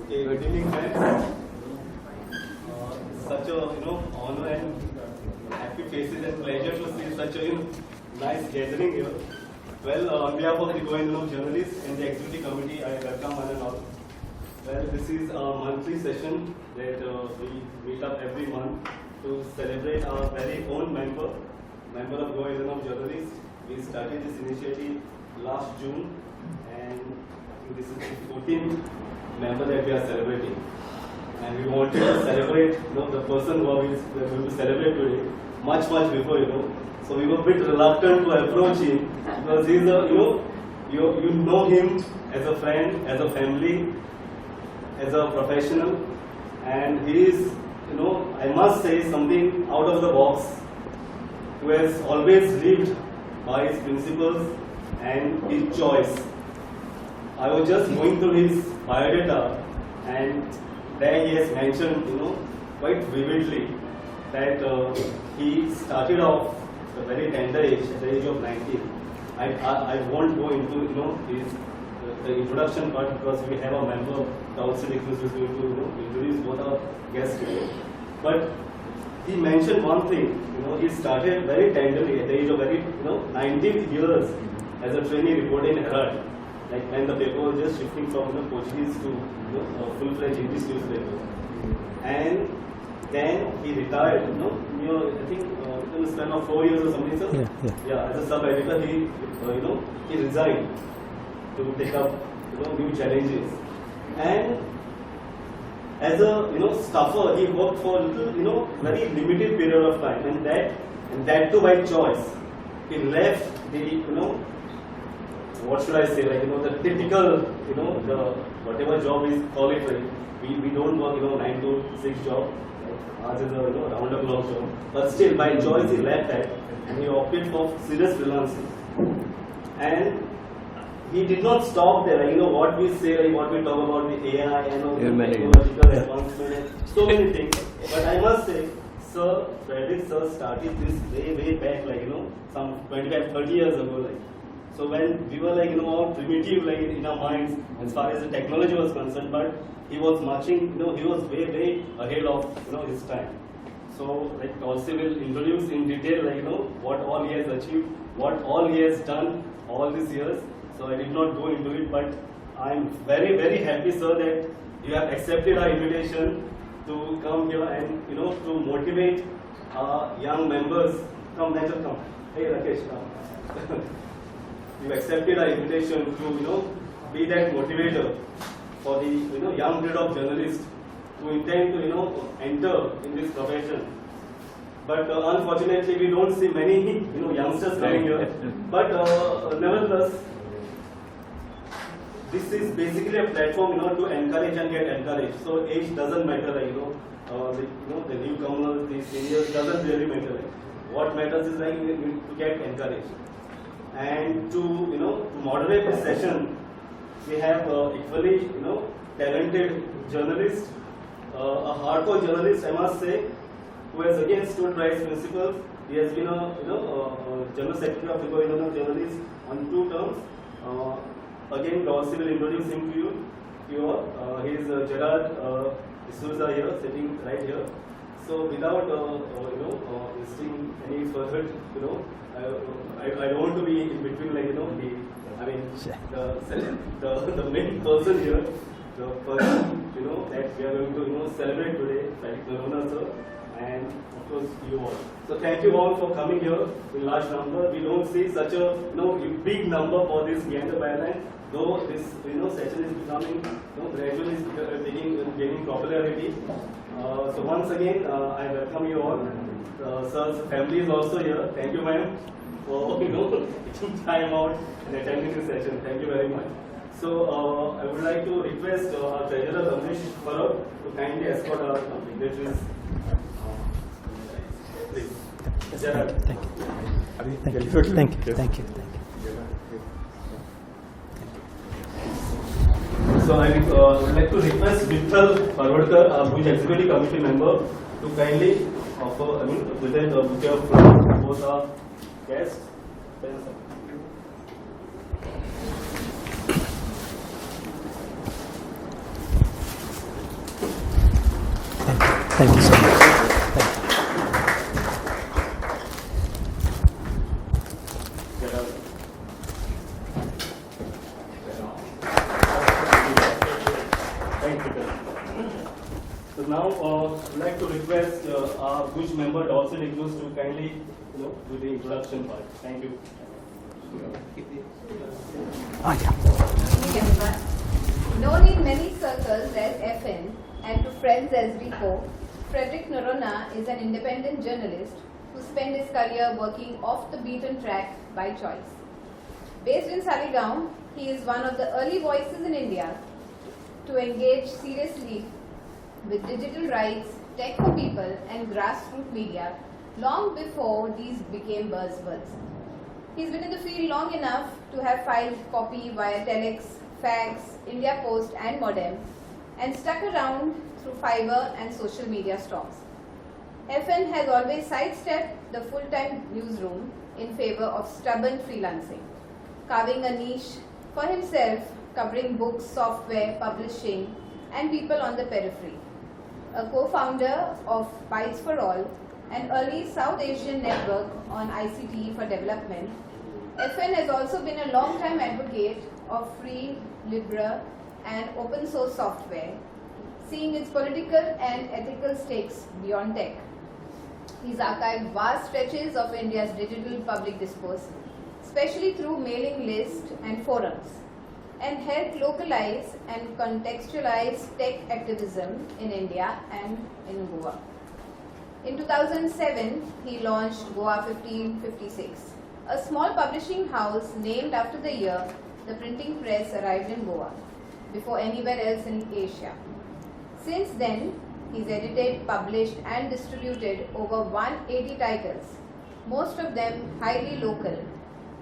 Okay, good evening, friends. Such a honor and happy faces and pleasure to see such a nice gathering here. Well, on behalf of the Govind journalists and the executive committee, I welcome one and all. Well, this is a monthly session that we meet up every month to celebrate our very own member of Govind journalists. We started this initiative last June, and I think this is the 14th member that we are celebrating. And we wanted to celebrate the person who we are going to celebrate today much before, So we were a bit reluctant to approach him because he's a, you know him as a friend, as a family, as a professional, and he is, I must say, something out of the box, who has always lived by his principles and his choice. I was just going through his biodata, and there he has mentioned, quite vividly that he started off at a very tender age, at the age of 19. I won't go into, his the introduction part because we have a member, Council who is going to introduce both our guests today. But he mentioned one thing, he started very tenderly at the age of 19 years as a trainee reporter in Herald. Like when the paper was just shifting from Portuguese to full-fledged English newspaper, and then he retired. I think in the span of 4 years or something, sir. Yeah. As a sub-editor, he resigned to take up new challenges, and as a staffer, he worked for a little very limited period of time, and that too by choice. He left the what should I say, the typical, the whatever job is call it, we don't work, 9 to 6 job, ours is a, round the clock job, but still by choice he left that, and he opted for serious freelancing. And he did not stop there, what we say, what we talk about the AI and technological advancement, so many things, but I must say, Sir Frederick sir started this way back, some 25-30 years ago, So when we were all primitive in our minds as far as the technology was concerned, but he was marching, he was way ahead of his time. So also will introduce in detail what all he has achieved, what all he has done all these years. So I did not go into it, but I am very happy, sir, that you have accepted our invitation to come here and to motivate our young members. Come, Nigel, come. Hey, Rakesh, come. You accepted our invitation to be that motivator for the young breed of journalists who intend to enter in this profession. But unfortunately, we don't see many youngsters coming here. But nevertheless, this is basically a platform to encourage and get encouraged. So age doesn't matter, the newcomers, the seniors doesn't really matter. What matters is to get encouraged. And to moderate this session, we have equally talented journalist, a hardcore journalist, I must say, who has again stood by his principles. He has been a general secretary of the Govind journalists on 2 terms. Again, Dawsi will introduce him to you. He is Gerard D'Souza here, sitting right here. So without listing any further, I don't want to be in between, the main person here, the person, that we are going to celebrate today, like Narona sir, and of course you all. So thank you all for coming here in large number. We don't see such a big number for this Meander Byline, though this session is becoming gradually gaining popularity. So once again, I welcome you all. Sir's family is also here. Thank you, ma'am, for taking time out and attending this session. Thank you very much. So I would like to request our treasurer Ramesh Farab to kindly escort our dignitaries. Please, Gerard. Thank you. So I would like to request Vittal Parwadkar, our Bhuj Executive Committee member, to kindly present a bouquet of flowers to both our guests. Thank you so much. Thank you. Thank you. So now, I'd like to request our Bush member Dawson Ignus to kindly, do the introduction part. Thank you. Known in many circles as FN and to friends as Rico, Frederick Noronha is an independent journalist who spent his career working off the beaten track by choice. Based in Saligaon, he is one of the early voices in India to engage seriously with digital rights, tech for people, and grassroots media long before these became buzzwords. He's been in the field long enough to have filed copy via telex, fax, India Post, and modem, and stuck around through fiber and social media storms. FN has always sidestepped the full-time newsroom in favor of stubborn freelancing, carving a niche for himself, covering books, software, publishing, and people on the periphery. A co-founder of Bytes for All, an early South Asian network on ICT for development, FN has also been a long-time advocate of free, liberal, and open source software, seeing its political and ethical stakes beyond tech. He's archived vast stretches of India's digital public discourse, especially through mailing lists and forums, and helped localize and contextualize tech activism in India and in Goa. In 2007, he launched Goa 1556, a small publishing house named after the year the printing press arrived in Goa, before anywhere else in Asia. Since then, he's edited, published, and distributed over 180 titles, most of them highly local,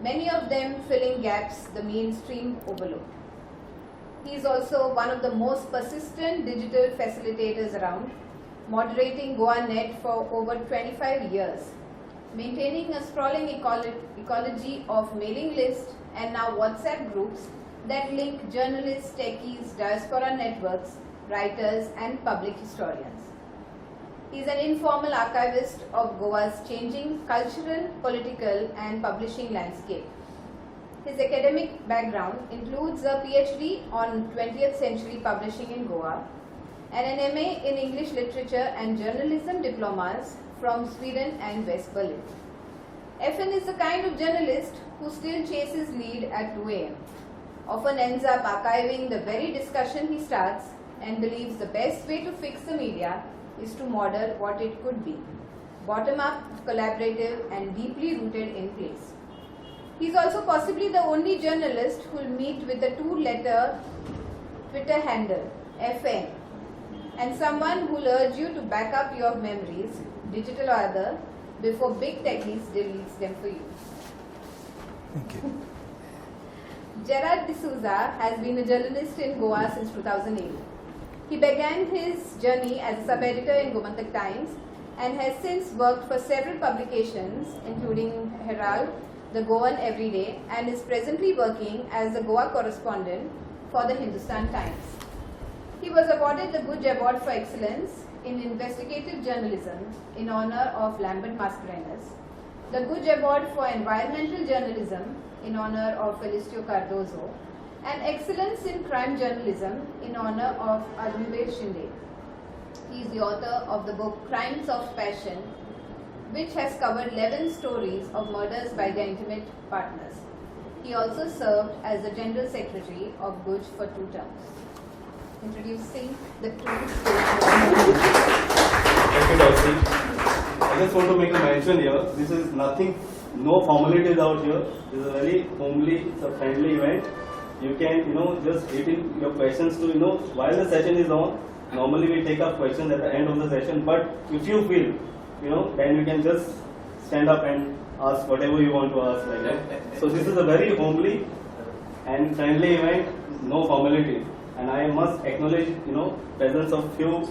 many of them filling gaps the mainstream overlooked. He is also one of the most persistent digital facilitators around, moderating GoaNet for over 25 years, maintaining a sprawling ecology of mailing lists and now WhatsApp groups that link journalists, techies, diaspora networks, writers, and public historians. He is an informal archivist of Goa's changing cultural, political, and publishing landscape. His academic background includes a PhD on 20th century publishing in Goa and an MA in English literature and journalism diplomas from Sweden and West Berlin. FN is the kind of journalist who still chases lead at 2 a.m., often ends up archiving the very discussion he starts, and believes the best way to fix the media is to model what it could be, bottom-up, collaborative, and deeply rooted in place. He is also possibly the only journalist who will meet with the 2-letter Twitter handle, FN, and someone who will urge you to back up your memories, digital or other, before big techies deletes them for you. Thank you. Gerard D'Souza has been a journalist in Goa since 2008. He began his journey as a sub-editor in Gomantak Times and has since worked for several publications, including Herald, The Goan Everyday, and is presently working as the Goa correspondent for the Hindustan Times. He was awarded the Guj Award for Excellence in Investigative Journalism in honor of Lambert Mascarenhas, the Guj Award for Environmental Journalism in honor of Felicio Cardozo, and Excellence in Crime Journalism in honor of Arunbir Shinde. He is the author of the book Crimes of Passion, which has covered 11 stories of murders by their intimate partners. He also served as the General Secretary of Guj for 2 terms. Introducing the two Thank you, Darcy. I just want to make a mention here. This is nothing, no formalities out here. This is a very homely, it's a friendly event. You can, just hit in your questions to, while the session is on. Normally we take up questions at the end of the session, but if you feel, then you can just stand up and ask whatever you want to ask like that. So this is a very homely and friendly event, no formalities. And I must acknowledge, presence of few,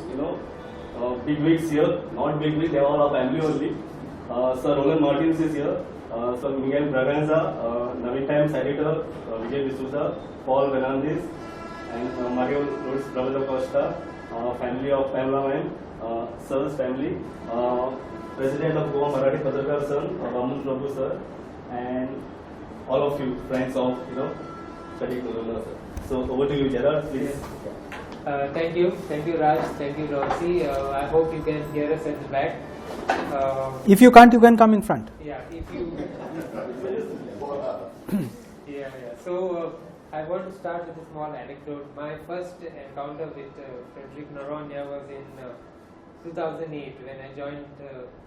big wigs here, not big wigs, they are all of family only. Sir Roland Martins is here, Sir Miguel Braganza, Navin Times editor, Vijay D'Souza, Paul Fernandez, and Mario Lourdes Brother Costa, family of Pamela and Sir's family, President of Goa Marathi Patrakar Sir, Raman Prabhu Sir, and all of you, friends of Pratik Narona Sir. So over to you, Gerard, please. Thank you, Raj, thank you, Rosie. I hope you can hear us at the back. If you can't, you can come in front. Yeah, if you. yeah. So I want to start with a small anecdote. My first encounter with Frederick Noronha was in 2008 when I joined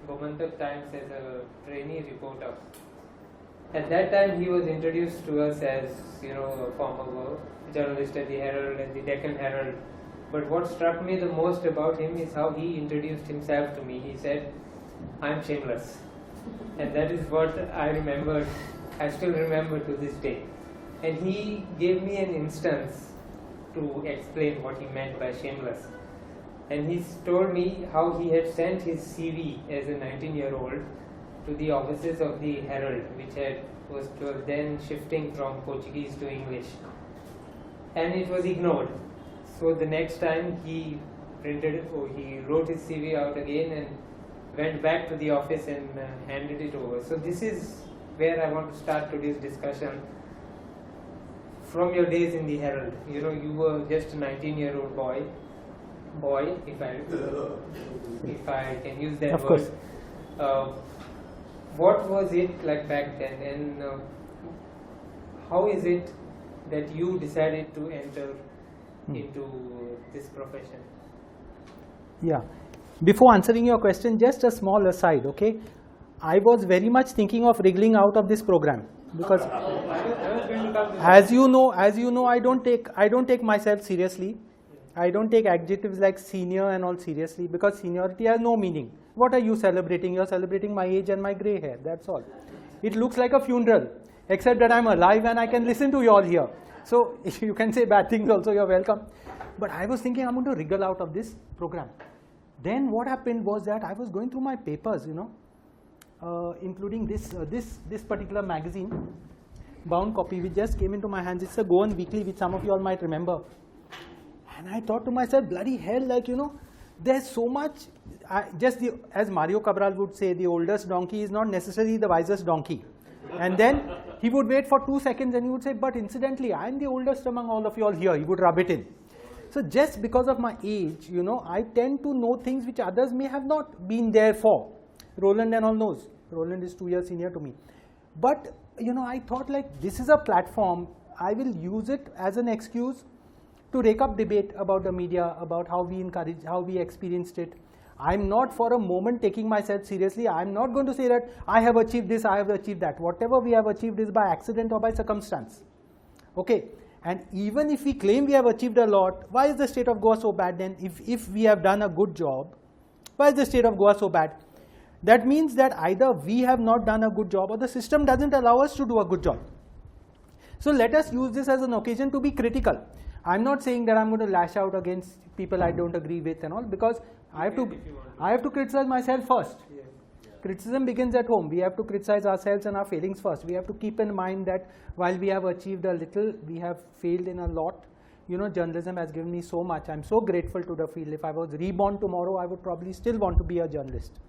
Gomantak Times as a trainee reporter. At that time, he was introduced to us as a former journalist at the Herald and the Deccan Herald. But what struck me the most about him is how he introduced himself to me. He said, "I'm shameless," and that is what I remembered. I still remember to this day. And he gave me an instance to explain what he meant by shameless. And he told me how he had sent his CV as a 19-year-old to the offices of the Herald, which was then shifting from Portuguese to English. And it was ignored. So the next time he wrote his CV out again and went back to the office and handed it over. So this is where I want to start today's discussion. From your days in the Herald, you were just a 19-year-old boy, if I can use that Of word. course. What was it like back then, and how is it that you decided to enter into this profession? Yeah. Before answering your question, just a small aside, okay? I was very much thinking of wriggling out of this program because, I was going to come to as you know, I don't take myself seriously. I don't take adjectives like senior and all seriously because seniority has no meaning. What are you celebrating? You're celebrating my age and my grey hair. That's all. It looks like a funeral, except that I'm alive and I can listen to you all here. So if you can say bad things also, you're welcome. But I was thinking I'm going to wriggle out of this program. Then what happened was that I was going through my papers, including this particular magazine, bound copy, which just came into my hands. It's a Goan Weekly, which some of you all might remember. And I thought to myself, bloody hell, there's so much. As Mario Cabral would say, the oldest donkey is not necessarily the wisest donkey. And then he would wait for 2 seconds and he would say, but incidentally, I'm the oldest among all of you all here. He would rub it in. So just because of my age, I tend to know things which others may have not been there for. Roland and all knows. Roland is 2 years senior to me. But, I thought this is a platform. I will use it as an excuse to rake up debate about the media, about how we encourage, how we experienced it. I'm not for a moment taking myself seriously. I'm not going to say that I have achieved this, I have achieved that. Whatever we have achieved is by accident or by circumstance. Okay. And even if we claim we have achieved a lot, why is the state of Goa so bad then? If we have done a good job, why is the state of Goa so bad? That means that either we have not done a good job or the system doesn't allow us to do a good job. So let us use this as an occasion to be critical. I'm not saying that I'm going to lash out against people I don't agree with and all, because I have to criticize myself first. Yes. Criticism begins at home. We have to criticize ourselves and our failings first. We have to keep in mind that while we have achieved a little, we have failed in a lot. Journalism has given me so much. I'm so grateful to the field. If I was reborn tomorrow, I would probably still want to be a journalist.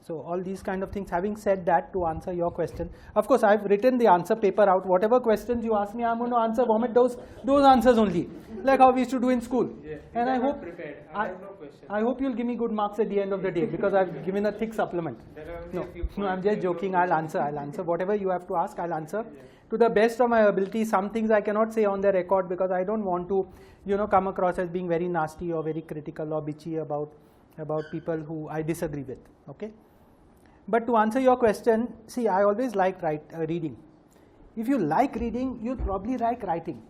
So all these kind of things. Having said that, to answer your question, of course, I've written the answer paper out. Whatever questions you ask me, I'm going to answer, vomit those answers only, like how we used to do in school. Yeah. And I hope I hope you'll give me good marks at the end of the day because I've given a thick supplement. No, I'm just joking. I'll answer. Whatever you have to ask, I'll answer. Yeah. To the best of my ability. Some things I cannot say on the record because I don't want to, come across as being very nasty or very critical or bitchy about people who I disagree with. Okay. But to answer your question, see, I always liked reading. If you like reading, you'll probably like writing.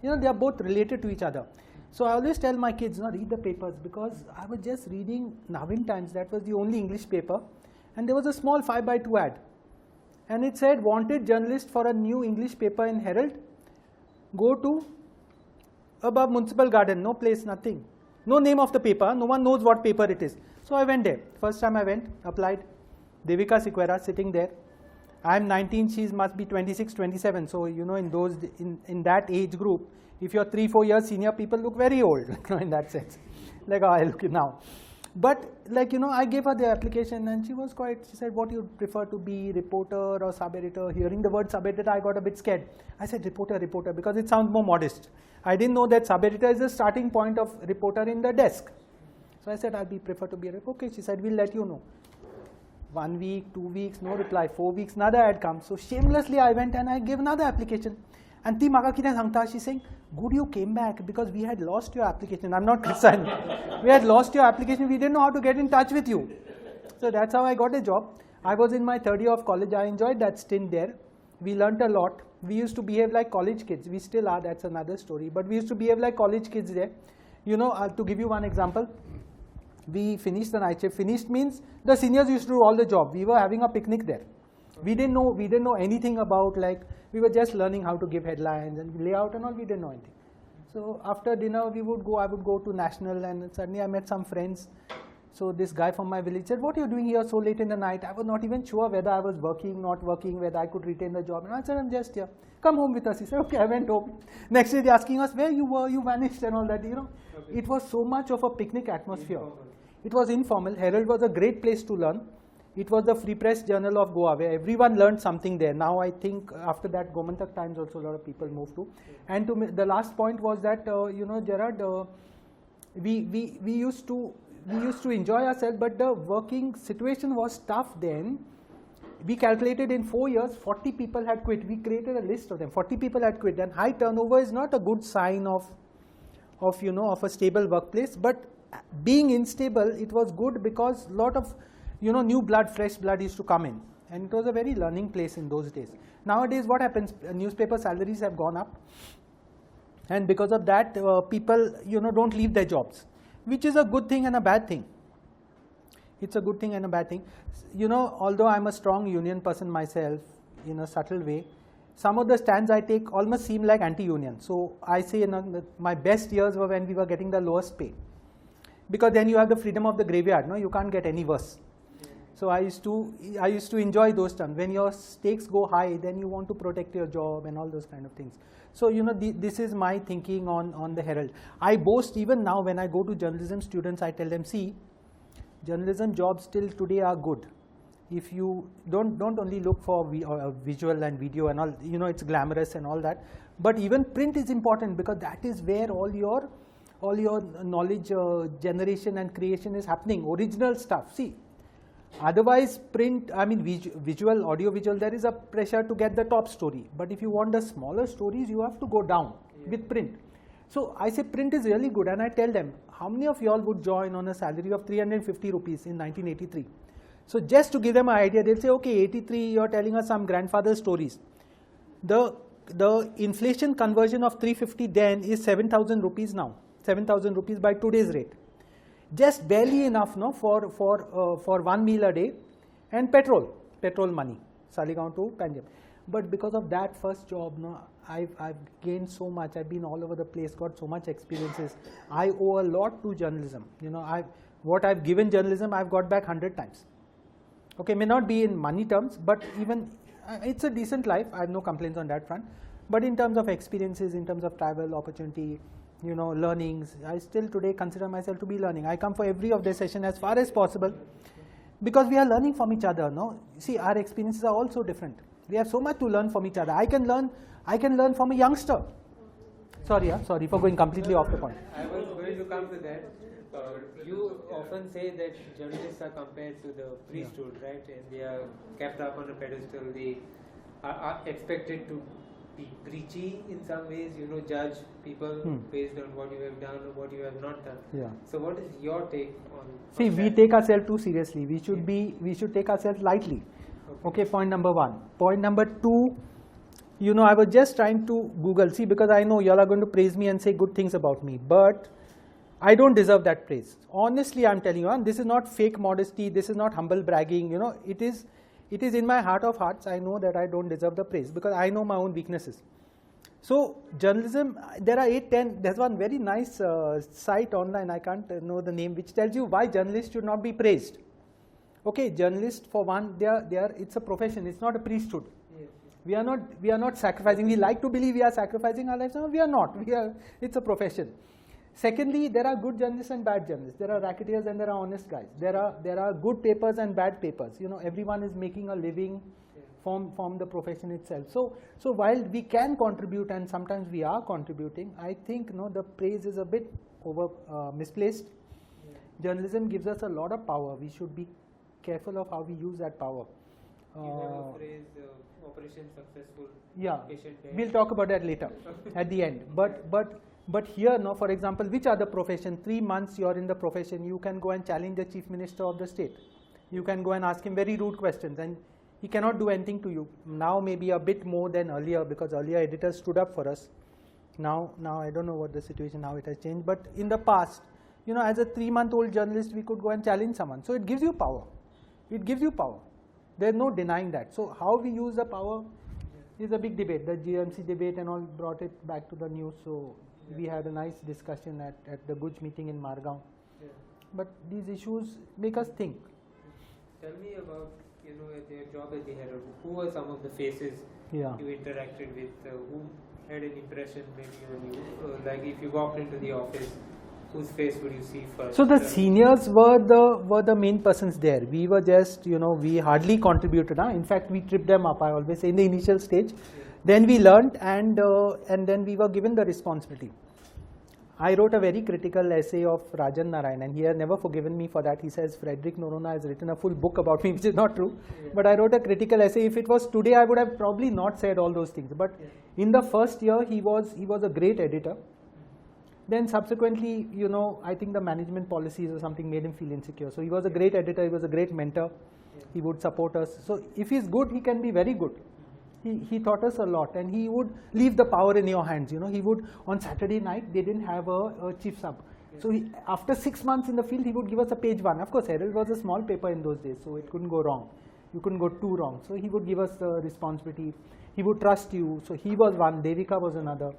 They are both related to each other. So I always tell my kids, read the papers, because I was just reading Navin Times. That was the only English paper. And there was a small 5x2 ad. And it said, wanted journalist for a new English paper in Herald. Go to above Municipal Garden, no place, nothing. No name of the paper, no one knows what paper it is. So I went there. First time I went, applied. Devika Sequeira sitting there. I'm 19, she must be 26, 27. So, you know, in that age group, if you're 3-4 years senior, people look very old, you know, in that sense, like how I look now. But like, you know, I gave her the application and she said, what you prefer to be, reporter or sub-editor? Hearing the word sub-editor, I got a bit scared. I said reporter, because it sounds more modest. I didn't know that sub-editor is the starting point of reporter in the desk. So I said, prefer to be a reporter. Okay, she said, we'll let you know. 1 week, 2 weeks, no reply. 4 weeks, another ad comes. So shamelessly I went and I gave another application. And she's saying, good you came back because we had lost your application. I'm not criticizing. We had lost your application. We didn't know how to get in touch with you. So that's how I got a job. I was in my third year of college. I enjoyed that stint there. We learnt a lot. We used to behave like college kids. We still are. That's another story. But we used to behave like college kids there. You know, to give you one example, we finished the night shift. Finished means the seniors used to do all the job. We were having a picnic there. We didn't know anything about, like, we were just learning how to give headlines and layout and all. We didn't know anything. So after dinner, I would go to National, and suddenly I met some friends. So this guy from my village said, what are you doing here so late in the night? I was not even sure whether I was working, not working, whether I could retain the job. And I said, I'm just here. Come home with us. He said, okay, I went home. Next day they're asking us where you were, you vanished and all that, you know. Okay. It was so much of a picnic atmosphere. It was informal. Herald was a great place to learn. It was the Free Press Journal of Goa, where everyone learned something there. Now I think after that, Gomantak Times also a lot of people moved to. And the last point was that, you know, Gerard, we used to enjoy ourselves, but the working situation was tough then. We calculated in 4 years, 40 people had quit. We created a list of them. 40 people had quit, and high turnover is not a good sign of a stable workplace. But being unstable, it was good because a lot of, you know, new blood, fresh blood used to come in, and it was a very learning place in those days. Nowadays, what happens? Newspaper salaries have gone up, and because of that, people, you know, don't leave their jobs, which is a good thing and a bad thing. It's a good thing and a bad thing. You know, although I'm a strong union person myself, in a subtle way, some of the stands I take almost seem like anti-union. So I say, you know, my best years were when we were getting the lowest pay, because then you have the freedom of the graveyard. No, you can't get any worse. So I used to enjoy those times. When your stakes go high, then you want to protect your job and all those kind of things. So, you know, this is my thinking on the Herald. I boast even now when I go to journalism students, I tell them, see, journalism jobs still today are good. If you don't only look for visual and video and all, you know, it's glamorous and all that, but even print is important, because that is where all your knowledge generation and creation is happening, original stuff. See, otherwise print, I mean visual, audio visual, there is a pressure to get the top story. But if you want the smaller stories, you have to go down with print. So I say print is really good, and I tell them, how many of you all would join on a salary of 350 rupees in 1983? So just to give them an idea, they'll say, okay, 83, you're telling us some grandfather stories. The inflation conversion of 350 then is 7,000 rupees now, 7,000 rupees by today's rate. Just barely enough, no, for 1 meal a day, and petrol money, Saligaon to Panjab. But because of that first job, no, I've gained so much. I've been all over the place, got so much experiences. I owe a lot to journalism. You know, what I've given journalism, I've got back 100 times. Okay, may not be in money terms, but even it's a decent life. I have no complaints on that front. But in terms of experiences, in terms of travel, opportunity, you know, learnings, I still today consider myself to be learning. I come for every of their session as far as possible, because we are learning from each other. No, see, our experiences are also different. We have so much to learn from each other. I can learn from a youngster. Sorry for going completely off the point. I was going to come to that. You often say that journalists are compared to the priesthood, right? And they are kept up on a pedestal. They are expected to be preachy in some ways, you know, judge people based on what you have done or what you have not done. Yeah. So what is your take on See, that? we take ourselves too seriously. We should take ourselves lightly. Okay, point number 1. Point number 2, you know, I was just trying to Google, see, because I know you all are going to praise me and say good things about me, but I don't deserve that praise. Honestly, I'm telling you, and this is not fake modesty, this is not humble bragging, you know, it is in my heart of hearts. I know that I don't deserve the praise, because I know my own weaknesses. So journalism, there are 8-10, there's one very nice site online, I can't know the name, which tells you why journalists should not be praised. Okay, journalists for one, it's a profession. It's not a priesthood. Yes. We are not sacrificing. We like to believe we are sacrificing our lives. No, we are not. It's a profession. Secondly, there are good journalists and bad journalists. There are racketeers and there are honest guys. There are good papers and bad papers. You know, everyone is making a living from the profession itself. So while we can contribute and sometimes we are contributing, I think the praise is a bit misplaced. Journalism gives us a lot of power. We should be careful of how we use that power. You have a phrase, Operation Successful. Yeah, Patient care. we'll talk about that later at the end. But here, for example, which other profession? 3 months you're in the profession, you can go and challenge the Chief Minister of the state. You can go and ask him very rude questions and he cannot do anything to you. Now maybe a bit more than earlier, because earlier editors stood up for us. Now I don't know what the situation, how it has changed, but in the past, as a 3-month-old journalist, we could go and challenge someone. So it gives you power. It gives you power. There's no denying that. So how we use the power is a big debate. The GMC debate and all brought it back to the news. So we had a nice discussion at the Guj meeting in Margao. Yeah. But these issues make us think. Tell me about your job at the Herald. Who were some of the faces you interacted with? Who had an impression maybe on you? Like if you walked into the office, whose face would you see first? So the seniors were the main persons there. We were just, we hardly contributed. In fact, we tripped them up, I always say, in the initial stage. Yeah. Then we learned and then we were given the responsibility. I wrote a very critical essay of Rajan Narayan and he has never forgiven me for that. He says Frederick Noronha has written a full book about me, which is not true. Yeah. But I wrote a critical essay. If it was today, I would have probably not said all those things. But in the first year, he was a great editor. Then subsequently, I think the management policies or something made him feel insecure. So he was a great editor, he was a great mentor. Yeah. He would support us. So if he's good, he can be very good. He taught us a lot and he would leave the power in your hands. He would, on Saturday night, they didn't have a chief sub. Yeah. So after 6 months in the field, he would give us a page 1. Of course, Herald was a small paper in those days, so it couldn't go wrong. You couldn't go too wrong. So he would give us the responsibility. He would trust you. So he was one, Devika was another.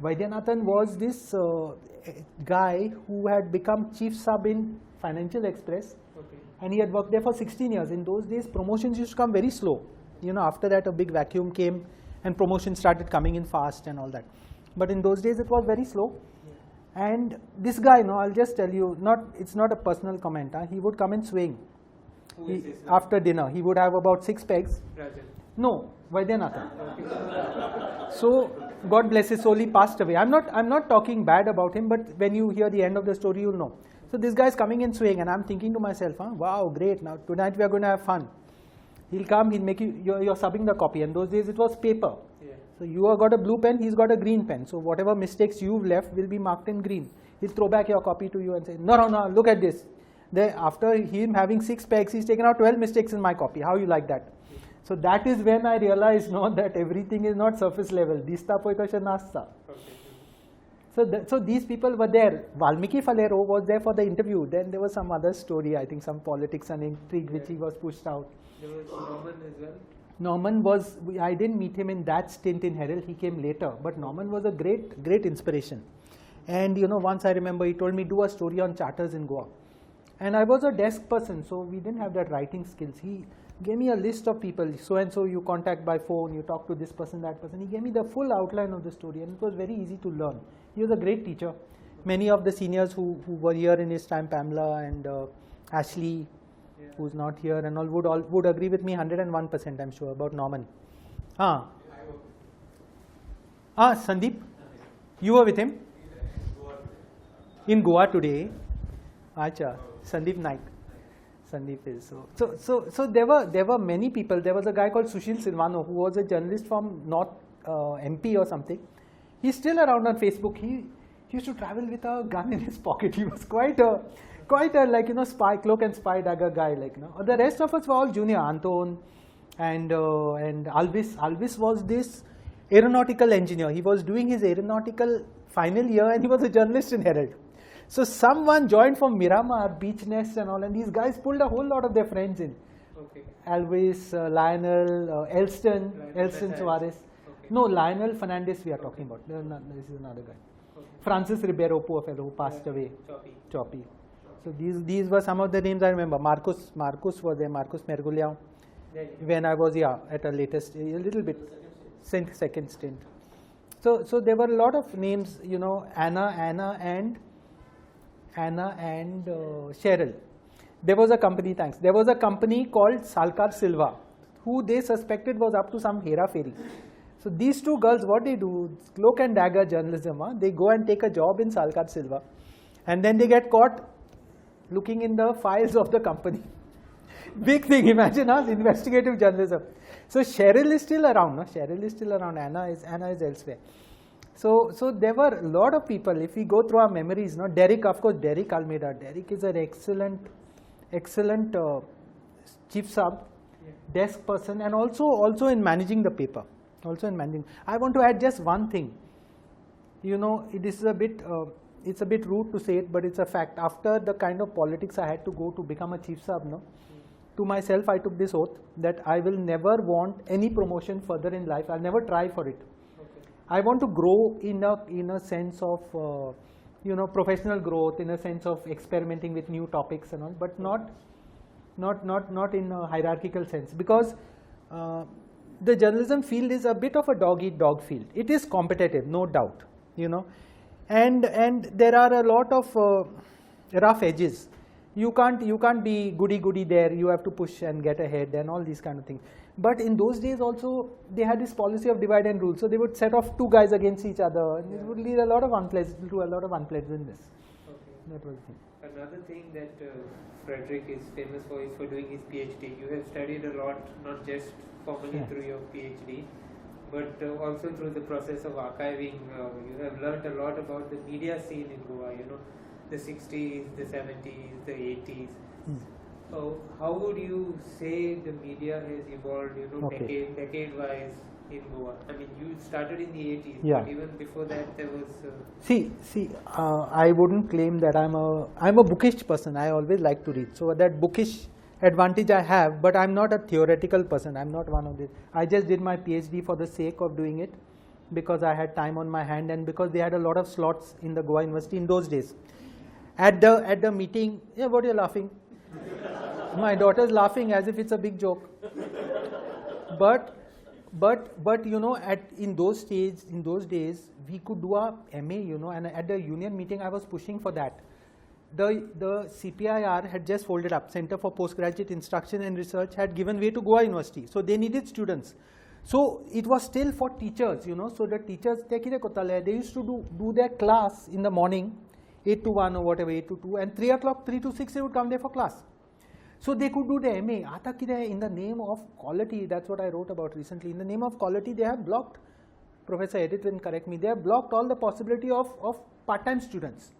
Vaidyanathan was this guy who had become chief sub in Financial Express and he had worked there for 16 years. In those days, promotions used to come very slow. After that a big vacuum came and promotions started coming in fast and all that. But in those days it was very slow. Yeah. And this guy, I'll just tell you, it's not a personal comment. He would come in swaying. After dinner. He would have about 6 pegs. Rajan. No, Vaidyanathan. So God bless his soul, he passed away. I'm not talking bad about him, but when you hear the end of the story, you'll know. So this guy is coming in swaying, and I'm thinking to myself, wow, great, now tonight we are going to have fun. He'll come, he'll make you're subbing the copy, and those days it was paper. Yeah. So you have got a blue pen, he's got a green pen. So whatever mistakes you've left will be marked in green. He'll throw back your copy to you and say, no, look at this. After him having 6 pegs, he's taken out 12 mistakes in my copy. How you like that? So that is when I realized that everything is not surface level. Dista poikasha nasta. So these people were there. Valmiki Falero was there for the interview. Then there was some other story, I think some politics and intrigue which he was pushed out. There was Norman as well. Norman was, I didn't meet him in that stint in Herald, he came later. But Norman was a great inspiration. And once I remember he told me, do a story on charters in Goa. And I was a desk person, so we didn't have that writing skills. He gave me a list of people, so and so you contact by phone, you talk to this person, that person. He gave me the full outline of the story and it was very easy to learn. He was a great teacher. Many of the seniors who were here in his time, Pamela and Ashley, who's not here and all would agree with me 101%, I'm sure, about Norman. Sandeep, you were with him? In Goa today. Acha, Sandeep Naik. Sandeep is so there were many people. There was a guy called Sushil Silvano who was a journalist from North MP or something. He's still around on Facebook. He used to travel with a gun in his pocket. He was quite a spy, cloak and spy dagger guy. The rest of us were all junior. Anton and Alvis. Alvis was this aeronautical engineer. He was doing his aeronautical final year and he was a journalist in Herald. So someone joined from Miramar, Beach Nest and all, and these guys pulled a whole lot of their friends in. Okay. Alvis, Lionel, Elston Suarez. Okay. No, Lionel Fernandez we are talking about. This is another guy. Okay. Francis Ribeiro, poor fellow who passed away. Choppy. So these were some of the names I remember. Marcus was there, Marcus Mergulhão. When I was at a latest, a little bit, second stint. So there were a lot of names, you know, Anna and Cheryl. There was a company, There was a company called Salkar Silva, who they suspected was up to some hera-fairy. So these two girls, what they do, cloak and dagger journalism, they go and take a job in Salkar Silva, and then they get caught looking in the files of the company. Big thing, imagine us, investigative journalism. So Cheryl is still around, no? Cheryl is still around, Anna is elsewhere. So there were a lot of people, if we go through our memories, no? Derek, of course, Derek Almeida. Derek is an excellent chief sub, desk person, and also in managing the paper. I want to add just one thing. You know, this is a bit, it's a bit rude to say it, but it's a fact. After the kind of politics I had to go to become a chief sub, no? To myself, I took this oath that I will never want any promotion further in life. I'll never try for it. Okay. I want to grow in a sense of, you know, professional growth, in a sense of experimenting with new topics and all, but not in a hierarchical sense, because the journalism field is a bit of a dog-eat-dog field. It is competitive, no doubt, you know, and there are a lot of rough edges. You can't be goody there. You have to push and get ahead and all these kind of things. But in those days also, they had this policy of divide and rule. So they would set off two guys against each other, and it would lead a lot of unpleasantness. Okay. That was the thing. Another thing that Frederick is famous for is for doing his PhD. You have studied a lot, not just formally through your PhD, but also through the process of archiving. You have learned a lot about the media scene in Goa, you know, the 60s, the 70s, the 80s. How would you say the media has evolved, you know, decade-wise in Goa? I mean, you started in the 80s, but even before that there was... I wouldn't claim that I'm a bookish person. I always like to read. So that bookish advantage I have, but I'm not a theoretical person. I'm not one of these. I just did my PhD for the sake of doing it, because I had time on my hand and because they had a lot of slots in the Goa University in those days. At the meeting, what are you laughing? My daughter's laughing as if it's a big joke. But you know, in those days, we could do a MA, you know, and at the union meeting, I was pushing for that. The CPIR had just folded up. Center for Postgraduate Instruction and Research had given way to Goa University, so they needed students. So it was still for teachers, you know. So the teachers, they used to do their class in the morning, 8 to 1 or whatever, 8 to 2, and 3 o'clock, 3 to 6, they would come there for class. So they could do the MA. In the name of quality, that's what I wrote about recently. In the name of quality, they have blocked, Professor Edith will correct me, they have blocked all the possibility of part-time students.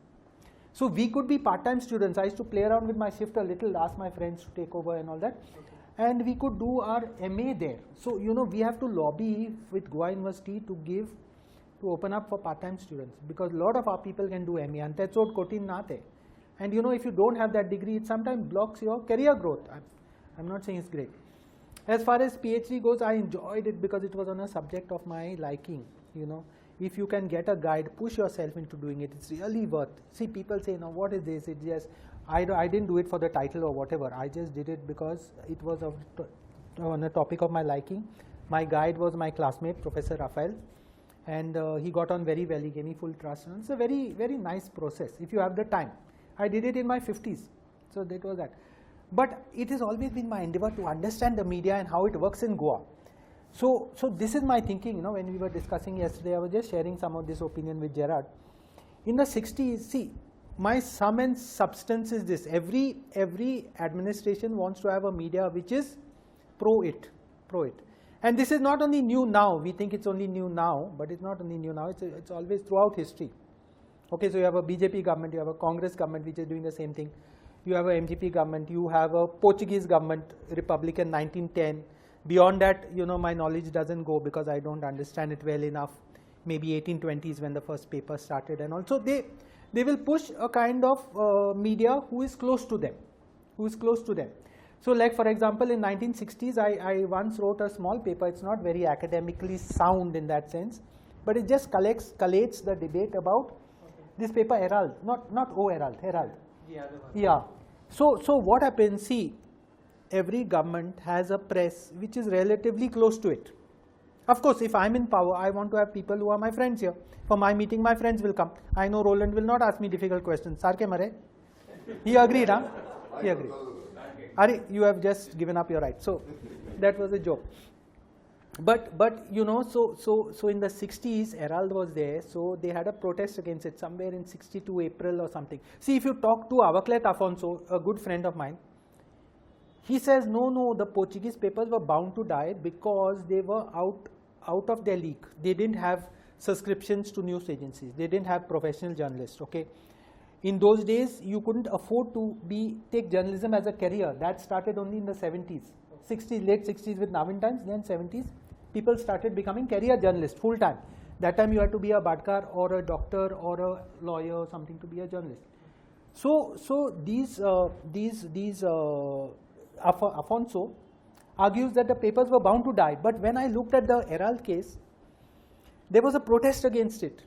So we could be part-time students. I used to play around with my shift a little, ask my friends to take over and all that. And we could do our MA there. So, you know, we have to lobby with Goa University to open up for part-time students, because a lot of our people can do MA, and that's what kotin naate. And you know, if you don't have that degree, it sometimes blocks your career growth. I'm not saying it's great. As far as PhD goes, I enjoyed it because it was on a subject of my liking, you know. If you can get a guide, push yourself into doing it. It's really worth. See, people say, no, what is this? It's just, I didn't do it for the title or whatever. I just did it because it was on a topic of my liking. My guide was my classmate, Professor Raphael, and he got on very well. He gave me full trust. And it's a very, very nice process if you have the time. I did it in my 50s, so that was that. But it has always been my endeavor to understand the media and how it works in Goa. So this is my thinking, you know, when we were discussing yesterday, I was just sharing some of this opinion with Gerard. In the 60s, see, my sum and substance is this: every administration wants to have a media which is pro it. And this is not only new now. We think it's only new now, but it's not only new now. It's always throughout history. Okay, so you have a BJP government, you have a Congress government which is doing the same thing. You have a MGP government, you have a Portuguese government, Republican 1910. Beyond that, you know, my knowledge doesn't go because I don't understand it well enough. Maybe 1820s when the first paper started, and also they will push a kind of media who is close to them. So like for example, in 1960s, I once wrote a small paper. It's not very academically sound in that sense, but it just collates the debate about this paper Herald, not Herald. the other one. Yeah. So what happens, see, every government has a press which is relatively close to it. Of course, if I'm in power, I want to have people who are my friends here. For my meeting, my friends will come. I know Roland will not ask me difficult questions. Sarke mare? He agreed, huh? He agreed. Ari, you have just given up your right. So that was a joke. But you know, so in the 60s, Herald was there, so they had a protest against it somewhere in 62 April or something. See, if you talk to Avaklet Afonso, a good friend of mine, he says, no, the Portuguese papers were bound to die because they were out of their league. They didn't have subscriptions to news agencies. They didn't have professional journalists, okay. In those days, you couldn't afford to take journalism as a career. That started only in the 70s, 60s, late 60s with Navin Times, then 70s. People started becoming career journalists full time. That time you had to be a badkar or a doctor or a lawyer or something to be a journalist. So Afonso argues that the papers were bound to die. But when I looked at the Herald case, there was a protest against it,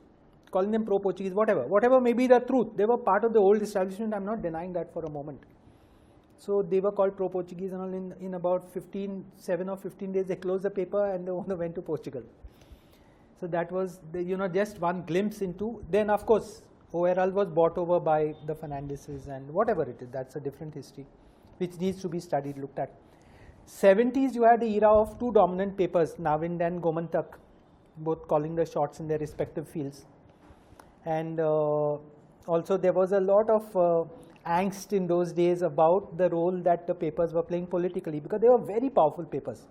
calling them pro-Portuguese, whatever may be the truth. They were part of the old establishment. I'm not denying that for a moment. So they were called pro-Portuguese, and all in about 7 or 15 days they closed the paper and the owner went to Portugal. So that was just one glimpse into. Then of course ORL was bought over by the Fernandeses and whatever it is. That's a different history which needs to be studied, looked at. 70s you had the era of two dominant papers, Navind and Gomantak, both calling the shots in their respective fields. And also there was a lot of angst in those days about the role that the papers were playing politically, because they were very powerful papers.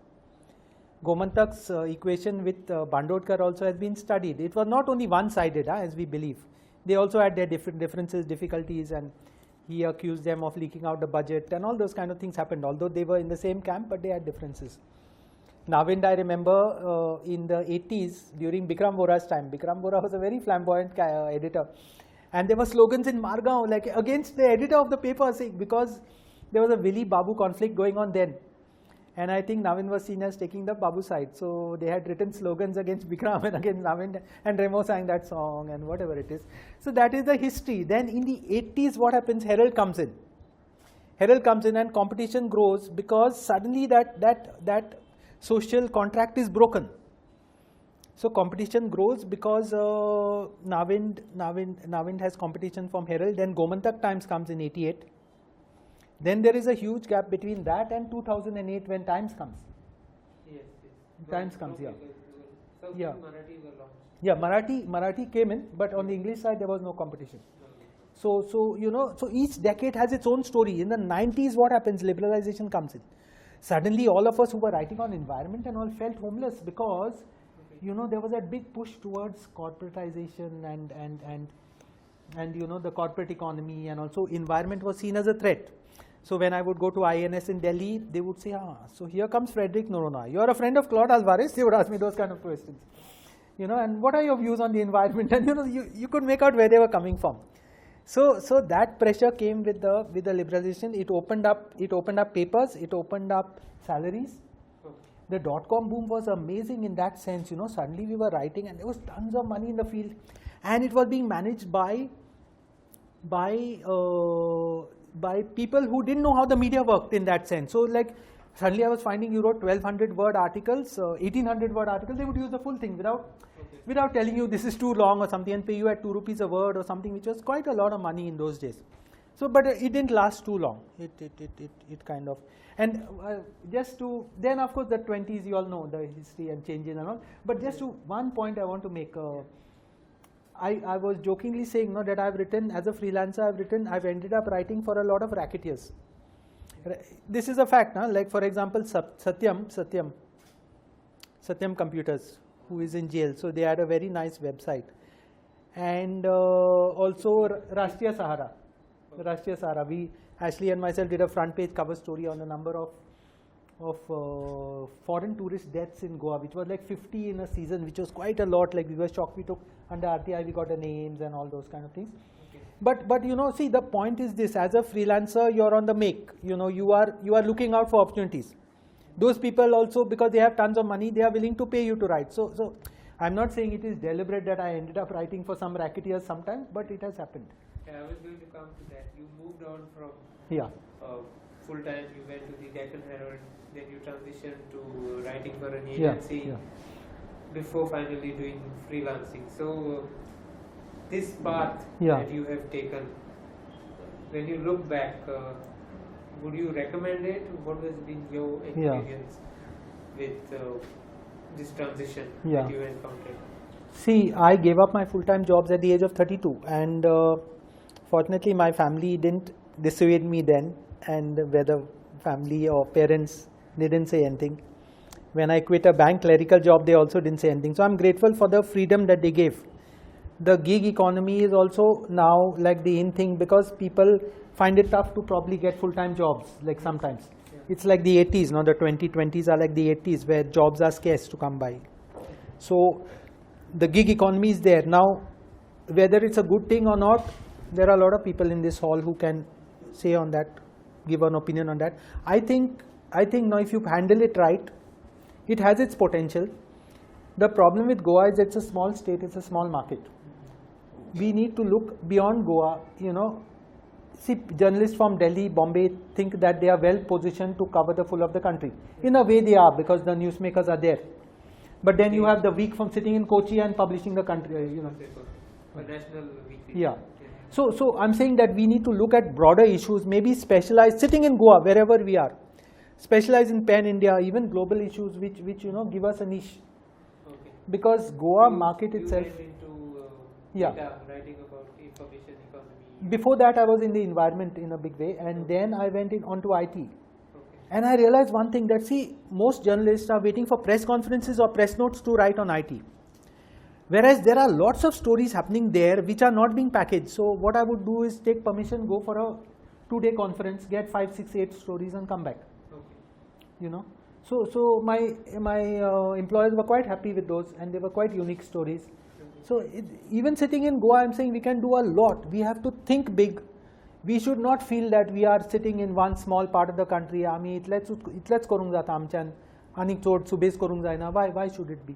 Gomantak's equation with Bandodkar also has been studied. It was not only one-sided, as we believe. They also had their differences, difficulties, and he accused them of leaking out the budget, and all those kind of things happened. Although they were in the same camp, but they had differences. Navind, I remember in the 80s, during Bikram Vora's time, Bikram Vora was a very flamboyant editor. And there were slogans in Margaon, like against the editor of the paper, because there was a Willy Babu conflict going on then. And I think Navind was seen as taking the Babu side. So they had written slogans against Bikram and against Navind, and Remo sang that song and whatever it is. So that is the history. Then in the 80s, what happens? Herald comes in. Herald comes in and competition grows because suddenly that social contract is broken. So competition grows because Navind has competition from Herald. Then Gomantak Times comes in 88. Then there is a huge gap between that and 2008 when Times comes. Yes. Times comes, yeah. So Yeah. Marathi were launched. Yeah, Marathi came in, but on the English side there was no competition. So so each decade has its own story. In the 90s, what happens? Liberalization comes in. Suddenly, all of us who were writing on environment and all felt homeless because there was a big push towards corporatization and the corporate economy, and also environment was seen as a threat. So when I would go to INS in Delhi, they would say, so here comes Frederick Noronha. You are a friend of Claude Alvarez? They would ask me those kind of questions. And what are your views on the environment? And you could make out where they were coming from. So that pressure came with the liberalization. It opened up papers, it opened up salaries. The dot-com boom was amazing in that sense. Suddenly we were writing and there was tons of money in the field, and it was being managed by people who didn't know how the media worked in that sense. So like suddenly I was finding you wrote 1200 word articles, 1800 word articles. They would use the full thing without telling you this is too long or something, and pay you at 2 rupees a word or something, which was quite a lot of money in those days. So, but it didn't last too long. It kind of, and then of course the 20s, you all know the history and changes and all. But just to one point I want to make. I was jokingly saying that I've written as a freelancer. I've ended up writing for a lot of racketeers. This is a fact, like for example, Satyam Computers, who is in jail. So they had a very nice website, and also Rashtriya Sahara. Ashley and myself did a front page cover story on the number of foreign tourist deaths in Goa, which was like 50 in a season, which was quite a lot. Like we were shocked. We took under RTI, we got the names and all those kind of things. Okay. But see, the point is this: as a freelancer, you're on the make. You are looking out for opportunities. Those people also, because they have tons of money, they are willing to pay you to write. So I'm not saying it is deliberate that I ended up writing for some racketeers sometimes, but it has happened. I was going to come to that. You moved on from Yeah. full time. You went to the Deccan Herald. Then you transitioned to writing for an Yeah. agency. Yeah. Before finally doing freelancing. So this path Yeah. that you have taken, when you look back, would you recommend it? What has been your experience with this transition Yeah. that you encountered? See, I gave up my full-time jobs at the age of 32, and fortunately my family didn't dissuade me then, and whether family or parents, they didn't say anything. When I quit a bank clerical job, they also didn't say anything. So I'm grateful for the freedom that they gave. The gig economy is also now like the in thing, because people find it tough to probably get full-time jobs, like sometimes. It's like the 80s, no? The 2020s are like the 80s, where jobs are scarce to come by. So the gig economy is there. Now, whether it's a good thing or not, there are a lot of people in this hall who can say on that, give an opinion on that. I think now if you handle it right, it has its potential. The problem with Goa is it's a small state, it's a small market. We need to look beyond Goa, See, journalists from Delhi, Bombay think that they are well positioned to cover the full of the country. In a way they are, because the newsmakers are there. But then you have the week from sitting in Kochi and publishing the country, A national weekly. Yeah. So I'm saying that we need to look at broader issues, maybe specialize, sitting in Goa, wherever we are. Specialize in Pan India, even global issues which give us a niche. Okay. Because Goa You- market you itself. went into Yeah. data, writing about information economy. Before that I was in the environment in a big way, and then I went onto IT. Okay. And I realized one thing, that see, most journalists are waiting for press conferences or press notes to write on IT. Whereas there are lots of stories happening there which are not being packaged. So what I would do is take permission, go for a 2-day conference, get 5, 6, 8 stories and come back. Okay. So my employers were quite happy with those, and they were quite unique stories. So even sitting in Goa, I'm saying we can do a lot. We have to think big. We should not feel that we are sitting in one small part of the country. आम्ही इतलेच करूंक जाता आमच्यान, आनीक चड सुबेज करूंक जायना. Why should it be?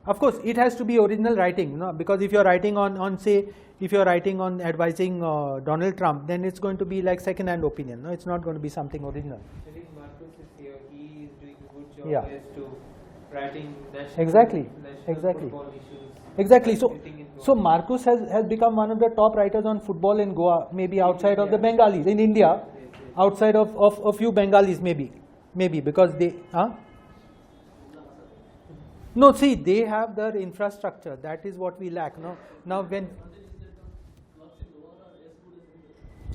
Of course, it has to be original writing, because if you're writing on say, if you're writing on advising Donald Trump, then it's going to be like second-hand opinion. No, it's not going to be something original. I think Marcus is here. He is doing a good job Yeah. as to writing national, Exactly. national Exactly. football issues. Exactly. So Sitting in Goa. so Marcus has become one of the top writers on football in Goa, maybe outside of the Bengalis. In India, outside of a few Bengalis, maybe because they. No, see, they have their infrastructure. That is what we lack. No, now when.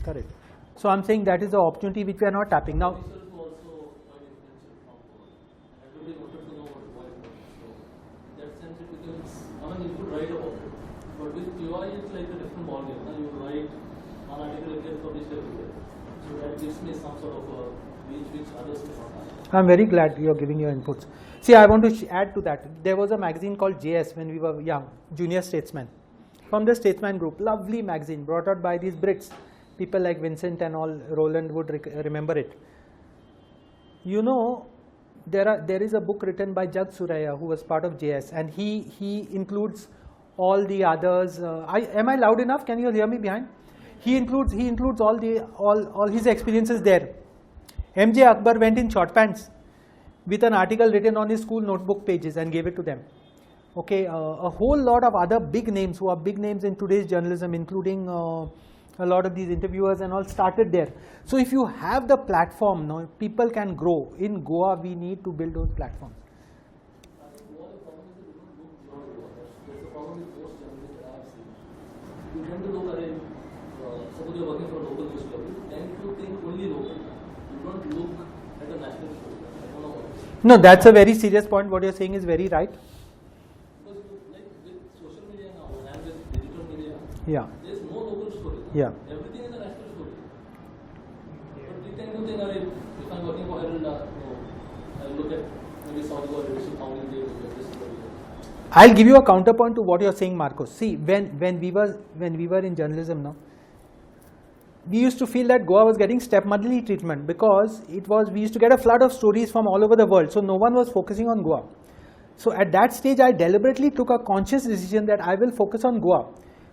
Correct. So I'm saying that is the opportunity which we are not tapping now. You could write about it, but with QI it's like a different ballgame. You write one article and get published everywhere, so that gives me some sort of a reach which others may not have. I'm very glad you're giving your inputs. See, I want to add to that. There was a magazine called JS when we were young, Junior Statesman, from the Statesman group. Lovely magazine brought out by these Brits. People like Vincent and all, Roland would remember it. There is a book written by Jag Suraya, who was part of JS, and he includes all the others. Am I loud enough? Can you hear me behind? He includes all his experiences there. MJ Akbar went in short pants with an article written on his school notebook pages and gave it to them. Okay, a whole lot of other big names who are big names in today's journalism, including a lot of these interviewers and all, started there. So if you have the platform, people can grow. In Goa, we need to build those platforms. I think Goa, the problem is that you don't look beyond Goa. That's the problem with most journalists that I have seen. You tend to look at it, suppose you're working for a local newspaper, you tend to think only local. You don't look at the national story. I don't know what it is. No, that's a very serious point. What you're saying is very right. Because like with social media now and with digital media, Yeah. there's no local story. Yeah. Everything is a national story. But we tend to think, if I'm working for Herald, I'll look at maybe Saudi or edition, how many days look at this story. I'll give you a counterpoint to what you're saying, Marcos. See, when we were in journalism now, we used to feel that Goa was getting stepmotherly treatment, because we used to get a flood of stories from all over the world, so no one was focusing on Goa. So at that stage, I deliberately took a conscious decision that I will focus on Goa.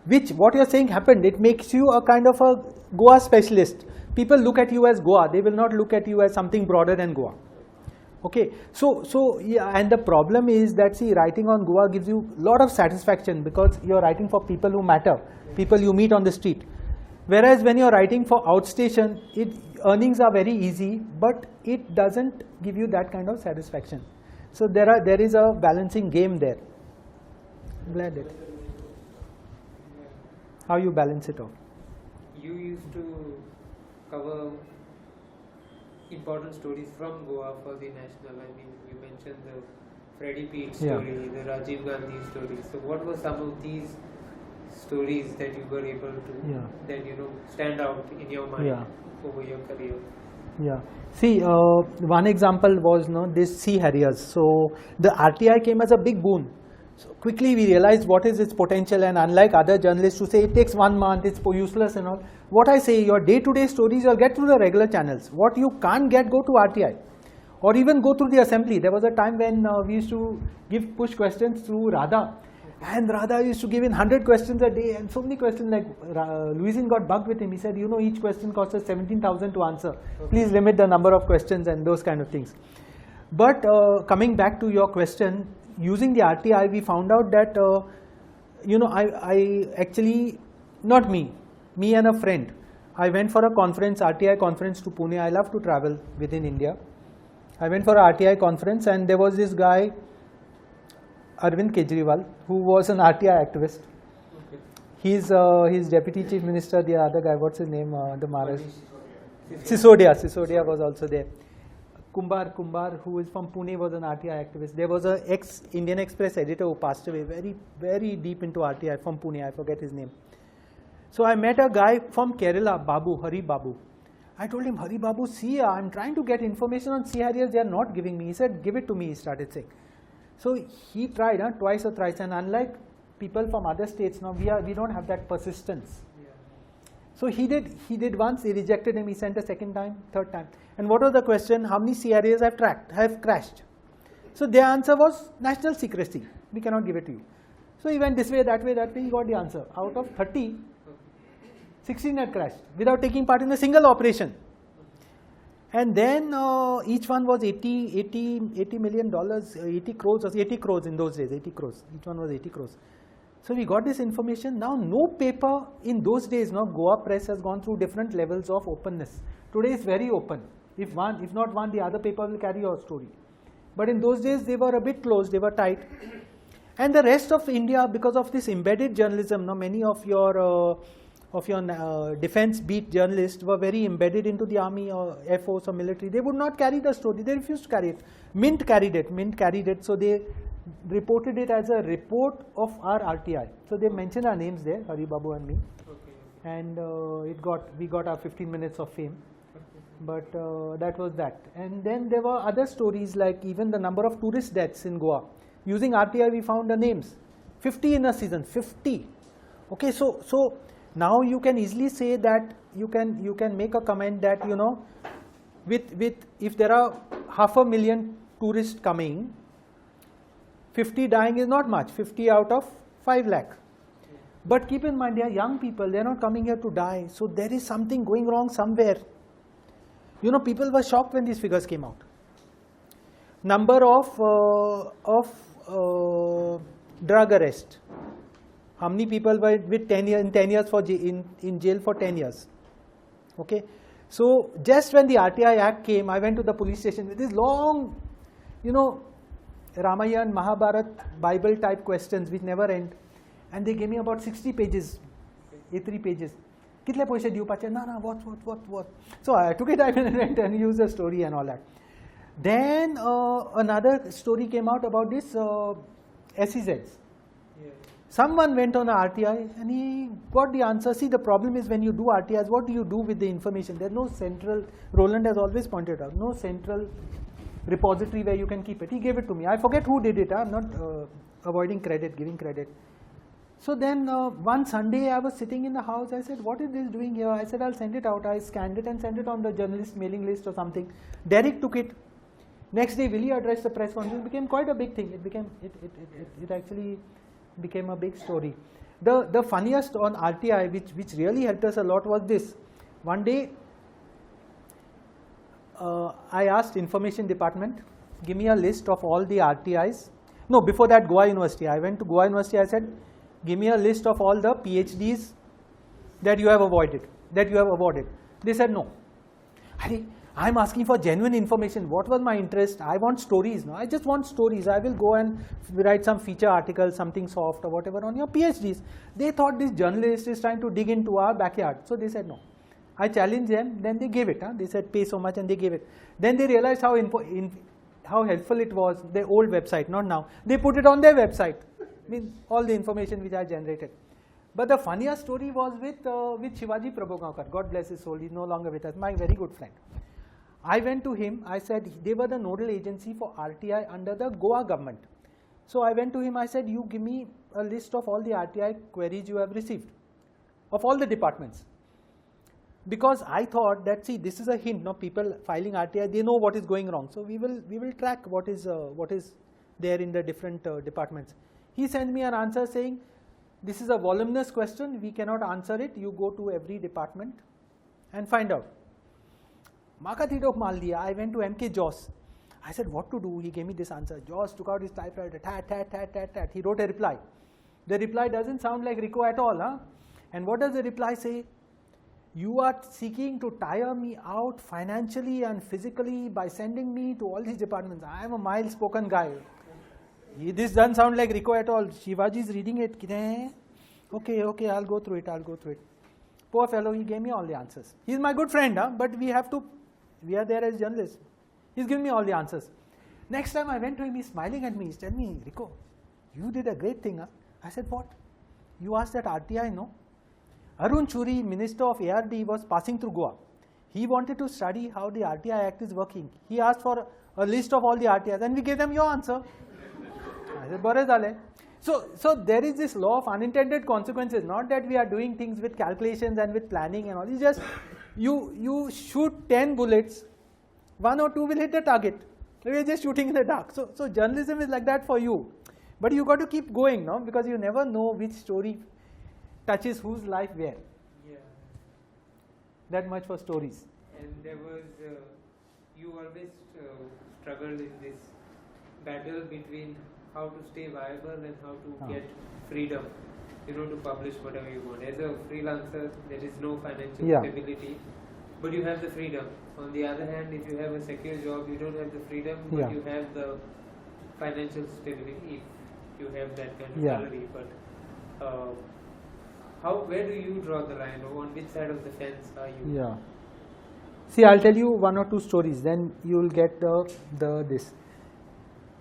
which what you're saying happened. It makes you a kind of a Goa specialist. People look at you as Goa. They will not look at you as something broader than Goa. Okay, so yeah, and the problem is that, see, writing on Goa gives you a lot of satisfaction because you're writing for people who matter, people you meet on the street. Whereas when you're writing for outstation, earnings are very easy, but it doesn't give you that kind of satisfaction. So there is a balancing game there. Glad it. How you balance it off? You used to cover important stories from Goa for the national. I mean, you mentioned the Freddie Pete story, the Rajiv Gandhi story. So what were some of these stories that you were able to then stand out in your mind over your career? Yeah. See, one example was this sea harriers. So the RTI came as a big boon. So quickly we realized what is its potential, and unlike other journalists who say it takes 1 month, it's useless and all, what I say, your day-to-day stories you'll get through the regular channels. What you can't get, go to RTI or even go through the assembly. There was a time when we used to give push questions through Radha, and Radha used to give in 100 questions a day, and so many questions, like Louisin got bugged with him. He said, each question costs us 17,000 to answer. Please limit the number of questions and those kind of things. But coming back to your question, using the RTI, we found out that, I actually, not me and a friend, I went for a conference, RTI conference to Pune. I love to travel within India. I went for a RTI conference, and there was this guy, Arvind Kejriwal, who was an RTI activist. Okay. He's Deputy Chief Minister, the other guy, what's his name, the Maharashtra? Sisodia was also there. Kumbar, who is from Pune, was an RTI activist. There was a ex-Indian Express editor who passed away, very, very deep into RTI, from Pune, I forget his name. So I met a guy from Kerala, Hari Babu. I told him, Hari Babu, see, I'm trying to get information on sea harriers, they are not giving me. He said, give it to me, he started saying. So he tried twice or thrice, and unlike people from other states, now we don't have that persistence. Yeah. So he did once, he rejected him, he sent a second time, third time. And what was the question? How many sea harriers have crashed? So their answer was national secrecy. We cannot give it to you. So he went this way, that way, he got the answer. Out of 30, 16 had crashed without taking part in a single operation. And then each one was $80 million, 80 crores in those days, 80 crores. Each one was 80 crores. So we got this information. Now no paper in those days, Goa press has gone through different levels of openness. Today it's very open. If not one, the other paper will carry your story. But in those days they were a bit closed, they were tight. And the rest of India, because of this embedded journalism, many of your defense beat journalists were very embedded into the army or air force or military. They would not carry the story, they refused to carry it. Mint carried it, so they reported it as a report of our RTI. So they mentioned our names there, Hari Babu and me. Okay. And we got our 15 minutes of fame. But that was that. And then there were other stories, like even the number of tourist deaths in Goa. Using RTI we found the names, 50 in a season, 50. Okay, so now you can easily say that you can make a comment that with if there are 500,000 tourists coming, 50 dying is not much, 50 out of 5 lakh. But keep in mind, they are young people, they are not coming here to die. So there is something going wrong somewhere. People were shocked when these figures came out. Number of drug arrest. How many people were with 10 years in jail for 10 years? Okay. So just when the RTI Act came, I went to the police station with these long, Ramayana, Mahabharat, Bible type questions which never end. And they gave me about 60 pages, A3 pages. Kitle paise diu pache? No, what? So I took it, I went and used the story and all that. Then another story came out about this SEZs. Yeah. Someone went on a RTI and he got the answer. See, the problem is when you do RTIs, what do you do with the information? There's no central, Roland has always pointed out, no central repository where you can keep it. He gave it to me. I forget who did it. I'm not avoiding credit, giving credit. So then one Sunday I was sitting in the house. I said, what is this doing here? I said, I'll send it out. I scanned it and sent it on the journalist mailing list or something. Derek took it. Next day, Willie addressed the press conference. It became quite a big thing. It actually became a big story. The funniest on RTI, which really helped us a lot, was this. One day, I asked information department, give me a list of all the RTIs. No, before that, Goa University. I went to Goa University. I said, give me a list of all the PhDs that you have awarded. They said no. I'm asking for genuine information. What was my interest? I want stories. No, I just want stories. I will go and write some feature article, something soft or whatever on your PhDs. They thought this journalist is trying to dig into our backyard. So they said no. I challenged them. Then they gave it. They said pay so much, and they gave it. Then they realized how helpful it was. Their old website, not now. They put it on their website. I mean, all the information which I generated. But the funniest story was with Shivaji Prabhugaonkar. God bless his soul. He's no longer with us. My very good friend. I went to him. I said, they were the nodal agency for RTI under the Goa government. So I went to him. I said, you give me a list of all the RTI queries you have received, of all the departments. Because I thought that, see, this is a hint. No, people filing RTI, they know what is going wrong. So we will track what is there in the different departments. He sent me an answer saying, this is a voluminous question. We cannot answer it. You go to every department and find out. Makatidok mal diya. I went to MK Joss. I said, what to do? He gave me this answer. Joss took out his typewriter, tat. He wrote a reply. The reply doesn't sound like Rico at all. Huh? And what does the reply say? You are seeking to tire me out financially and physically by sending me to all these departments. I am a mild-spoken guy. This doesn't sound like Rico at all. Shivaji is reading it. Okay, I'll go through it. Poor fellow, he gave me all the answers. He's my good friend, but we are there as journalists. He's giving me all the answers. Next time I went to him, he's smiling at me. He's telling me, Rico, you did a great thing. I said, what? You asked that RTI, no? Arun Shuri, Minister of ARD, was passing through Goa. He wanted to study how the RTI Act is working. He asked for a list of all the RTIs, and we gave them your answer. I said, Bore Dale. So there is this law of unintended consequences, not that we are doing things with calculations and with planning and all. It's just you shoot 10 bullets, 1 or 2 will hit the target. We are just shooting in the dark. So journalism is like that for you. But you got to keep going, no? Because you never know which story touches whose life where. Yeah. That much for stories. And there was, you always struggled in this battle between how to stay viable and how to get freedom, to publish whatever you want. As a freelancer, there is no financial stability, but you have the freedom. On the other hand, if you have a secure job, you don't have the freedom, but you have the financial stability if you have that kind of salary. But where do you draw the line, or on which side of the fence are you? Yeah. See, I'll tell you 1 or 2 stories, then you will get this.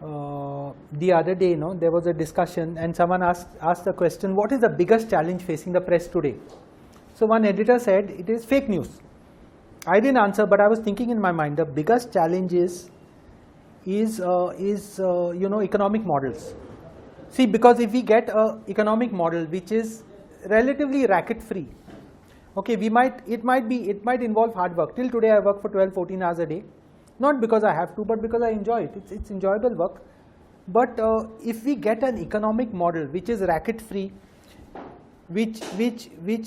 The other day, there was a discussion and someone asked the question, what is the biggest challenge facing the press today? So one editor said, it is fake news. I didn't answer, but I was thinking in my mind, the biggest challenge is economic models. See, because if we get an economic model which is relatively racket-free, okay, it might involve hard work. Till today I work for 12-14 hours a day. Not because I have to, but because I enjoy it. It's enjoyable work. But if we get an economic model which is racket-free, which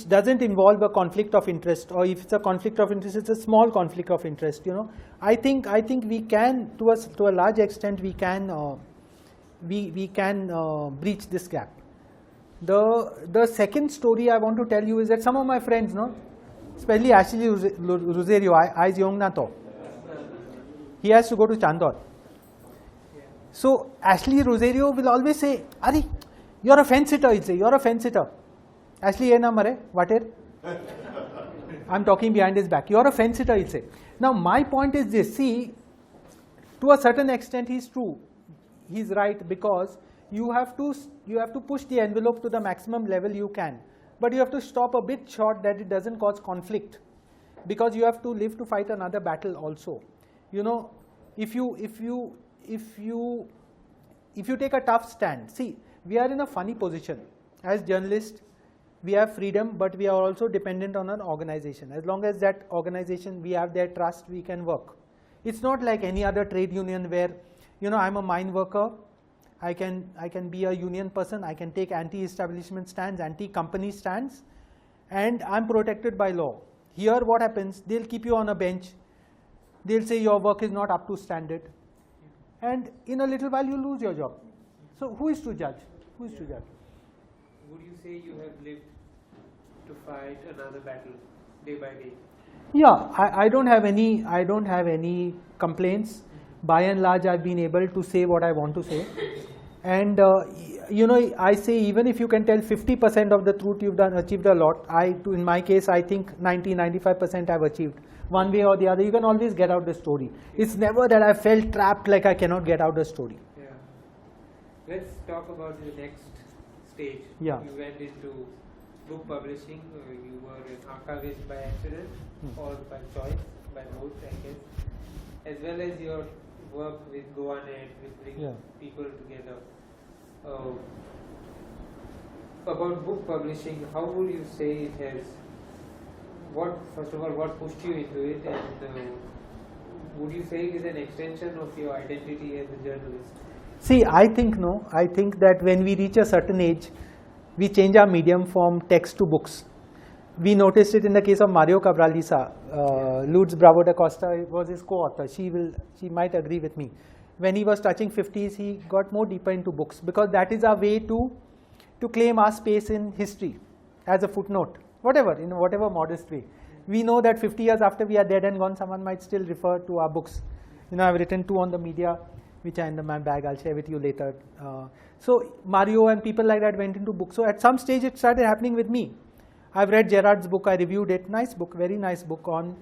doesn't involve a conflict of interest, or if it's a conflict of interest, it's a small conflict of interest. I think we can, to a large extent, we can breach this gap. The second story I want to tell you is that some of my friends, especially Ashley Rosario, I's young nato. He has to go to Chandor. So Ashley Rosario will always say, Ari, you're a fence sitter, he'll say, you're a fence sitter. Ashley, ye na mare, water. I'm talking behind his back. You're a fence sitter, he'll say. Now my point is this, see, to a certain extent he's true. He's right, because you have to push the envelope to the maximum level you can. But you have to stop a bit short that it doesn't cause conflict, because you have to live to fight another battle also. If you take a tough stand, see, we are in a funny position. As journalists, we have freedom, but we are also dependent on an organization. As long as that organization, we have their trust, we can work. It's not like any other trade union where, I'm a mine worker, I can be a union person, I can take anti-establishment stands, anti-company stands, and I'm protected by law. Here what happens, they'll keep you on a bench, they'll say your work is not up to standard, and in a little while you lose your job. So who is to judge? Who is to judge? Would you say you have lived to fight another battle day by day? Yeah, I don't have any complaints. By and large, I've been able to say what I want to say. And you know, I say even if you can tell 50% of the truth, you've achieved a lot. In my case, I think 90-95% I've achieved. One way or the other, you can always get out the story. It's never that I felt trapped like I cannot get out the story. Yeah. Let's talk about the next stage. Yeah. You went into book publishing. You were an archivist by accident or by choice, by both, I guess. As well as your work with GoAnet, with bringing people together. About book publishing, how would you say it has, first of all, what pushed you into it, and would you say it is an extension of your identity as a journalist? See, I think that when we reach a certain age, we change our medium from text to books. We noticed it in the case of Mario Cabralisa. Lutz Bravo da Costa was his co-author. She might agree with me. When he was touching 50s, he got more deeper into books, because that is our way to claim our space in history as a footnote, in whatever modest way. We know that 50 years after we are dead and gone, someone might still refer to our books. You know, I've written 2 on the media, which are in my bag. I'll share with you later. So Mario and people like that went into books. So at some stage, it started happening with me. I've read Gerard's book. I reviewed it. Nice book, very nice book on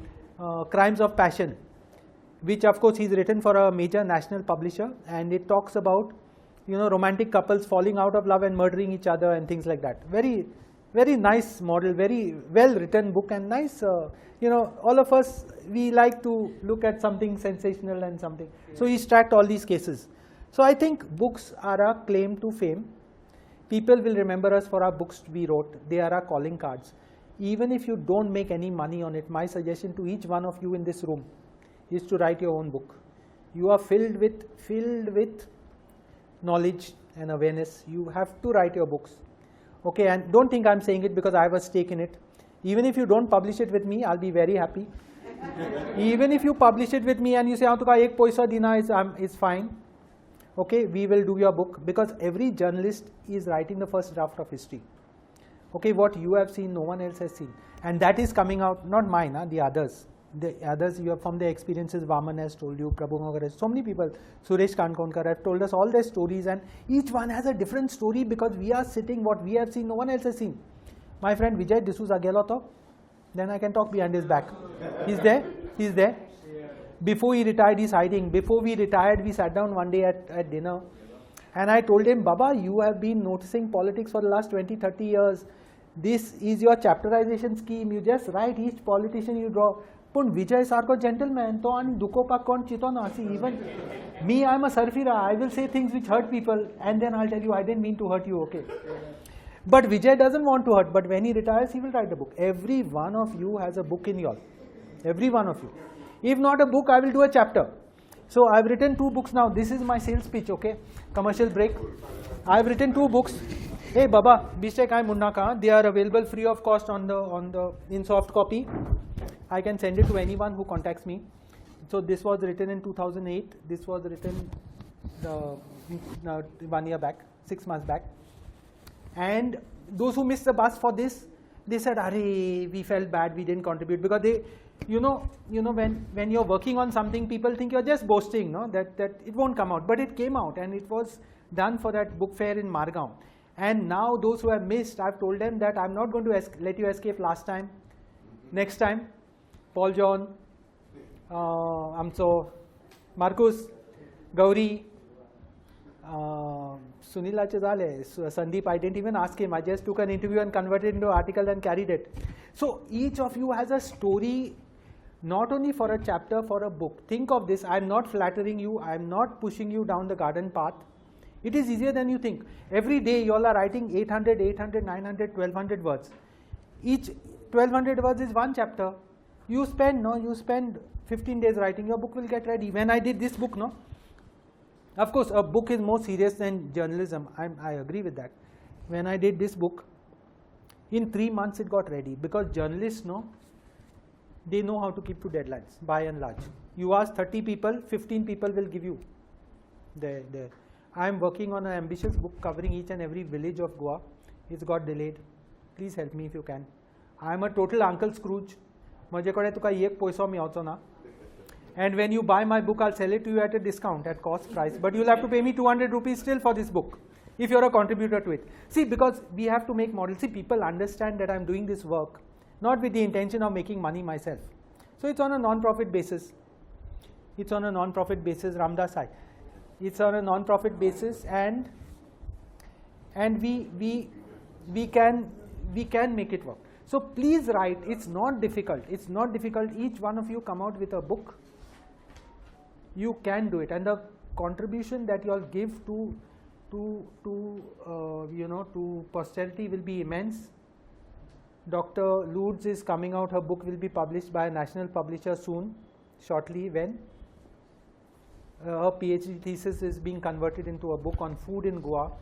crimes of passion, which of course he's written for a major national publisher, and it talks about, you know, romantic couples falling out of love and murdering each other and things like that. Very, very nice model, very well written book, and nice, you know, all of us, we like to look at something sensational and something. So he's tracked all these cases. So I think books are a claim to fame. People will remember us for our books we wrote. They are our calling cards. Even if you don't make any money on it, my suggestion to each one of you in this room is to write your own book. You are filled with knowledge and awareness. You have to write your books. Okay, and don't think I'm saying it because I have a stake in it. Even if you don't publish it with me, I'll be very happy. Even if you publish it with me and you say, "ek paisa dina is fine." Okay, we will do your book, because every journalist is writing the first draft of history. Okay, what you have seen, no one else has seen, and that is coming out, not mine, the others. The others, you have from their experiences. Vaman has told you, Prabhu Magar, so many people, Suresh Kankonkar have told us all their stories, and each one has a different story, because we are sitting, what we have seen, no one else has seen. My friend Vijay D'Souza Geloto, then I can talk behind his back. He's there. Before he retired, he's hiding. Before we retired, we sat down one day at dinner, and I told him, "Baba, you have been noticing politics for the last 20-30 years. This is your chapterization scheme. You just write each politician you draw. But Vijay Sarko gentleman, to ani duko pa kon chito na see. Even me, I'm a surfira. I will say things which hurt people, and then I'll tell you, I didn't mean to hurt you, okay? But Vijay doesn't want to hurt, but when he retires, he will write a book. Every one of you has a book in y'all. Every one of you. If not a book, I will do a chapter. So I've written 2 books now. This is my sales pitch, okay? Commercial break. I've written 2 books. Hey Baba, Bishtek I Munna Ka. They are available free of cost in soft copy. I can send it to anyone who contacts me. So this was written in 2008. This was written 1 year back, 6 months back. And those who missed the bus for this, they said, "Arey, we felt bad, we didn't contribute," because they, you know, when you're working on something, people think you're just boasting, no, that it won't come out, but it came out, and it was done for that book fair in Margao. And now those who have missed, I've told them that I'm not going to let you escape last time. Next time, Paul John, Marcus, Gauri, Sunil Achazale, Sandeep, I didn't even ask him. I just took an interview and converted it into an article and carried it. So each of you has a story, not only for a chapter, for a book. Think of this, I'm not flattering you, I'm not pushing you down the garden path. It is easier than you think. Every day you all are writing 800, 900, 1200 words. Each 1200 words is 1 chapter. You spend 15 days writing, your book will get ready. When I did this book, Of course, a book is more serious than journalism. I agree with that. When I did this book, in 3 months it got ready, because journalists they know how to keep to deadlines by and large. You ask 30 people, 15 people will give you I am working on an ambitious book covering each and every village of Goa. It's got delayed. Please help me if you can. I am a total Uncle Scrooge. माझ्याकडे तुका एक पैसो मेळचो ना. And when you buy my book, I'll sell it to you at a discount, at cost price. But you'll have to pay me 200 rupees still for this book, if you're a contributor to it. See, because we have to make models. See, people understand that I'm doing this work, not with the intention of making money myself. So it's on a non-profit basis. It's on a non-profit basis, Ramdas Sai. It's on a non-profit basis, and we can make it work. So please write. It's not difficult. It's not difficult. Each one of you come out with a book. You can do it, and the contribution that you all give to posterity will be immense. Dr. Lourdes is coming out. Her book will be published by a national publisher soon, shortly, when her PhD thesis is being converted into a book on food in Goa.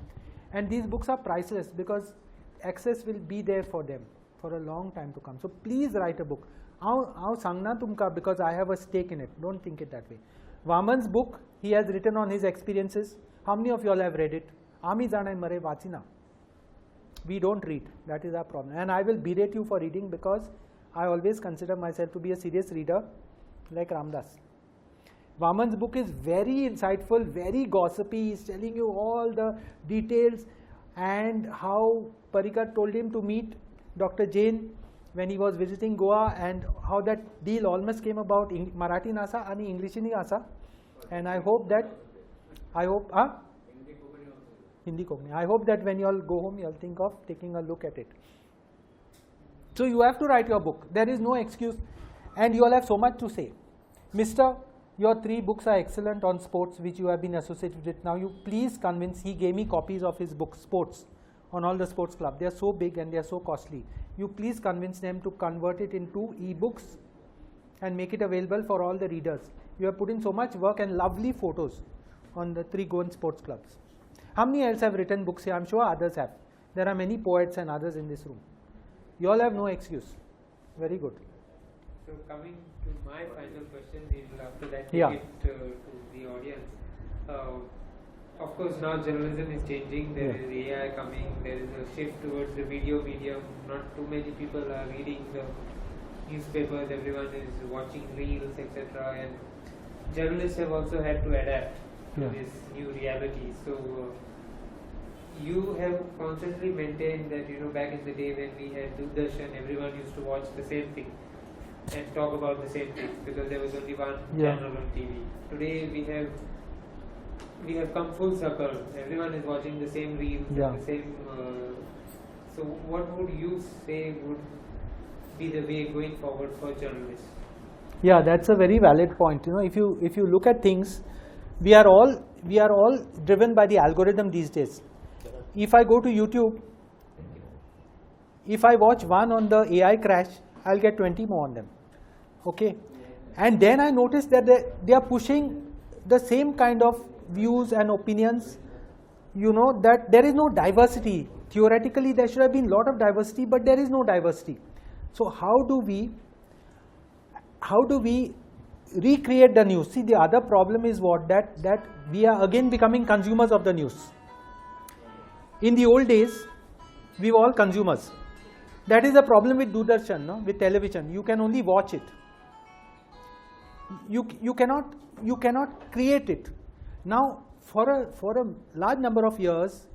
And these books are priceless, because access will be there for them for a long time to come. So please write a book. I'll sangna tumka, because I have a stake in it. Don't think it that way. Vaman's book, he has written on his experiences. How many of you all have read it? Ami janai mare vachina. We don't read. That is our problem. And I will berate you for reading, because I always consider myself to be a serious reader, like Ramdas. Vaman's book is very insightful, very gossipy. He's telling you all the details, and how Parikar told him to meet Dr. Jain when he was visiting Goa, and how that deal almost came about. Marathi nasa and English ni asa. And I hope that Hindi Kokni. I hope that when you all go home, you all think of taking a look at it. So you have to write your book. There is no excuse, and you all have so much to say. Mr. Your 3 books are excellent on sports, which you have been associated with. Now you please convince. He gave me copies of his books, sports, on all the sports club. They are so big and they are so costly. You please convince them to convert it into e-books and make it available for all the readers. You have put in so much work and lovely photos on the 3 Goan sports clubs. How many else have written books here? I'm sure others have. There are many poets and others in this room. You all have no excuse. Very good. So coming to my final question, we'll after that take Yeah. it to the audience. Of course, now journalism is changing. There is AI coming. There is a shift towards the video medium. Not too many people are reading the newspapers. Everyone is watching reels, etc. And journalists have also had to adapt to this new reality. So you have constantly maintained that, back in the day when we had Doordarshan, everyone used to watch the same thing and talk about the same thing, because there was only one channel on TV. Today we have come full circle. Everyone is watching the same reels, the same. So what would you say would be the way going forward for journalists? Yeah, that's a very valid point. If you look at things, we are all driven by the algorithm these days. If I go to YouTube, if I watch one on the AI crash, I'll get 20 more on them. Okay, and then I notice that they are pushing the same kind of views and opinions. That there is no diversity. Theoretically, there should have been a lot of diversity, but there is no diversity. So how do we recreate the news? See, the other problem is that we are again becoming consumers of the news. In the old days, we were all consumers. That is the problem with Doordarshan, no? With television. You can only watch it. You cannot create it. Now, for a large number of years,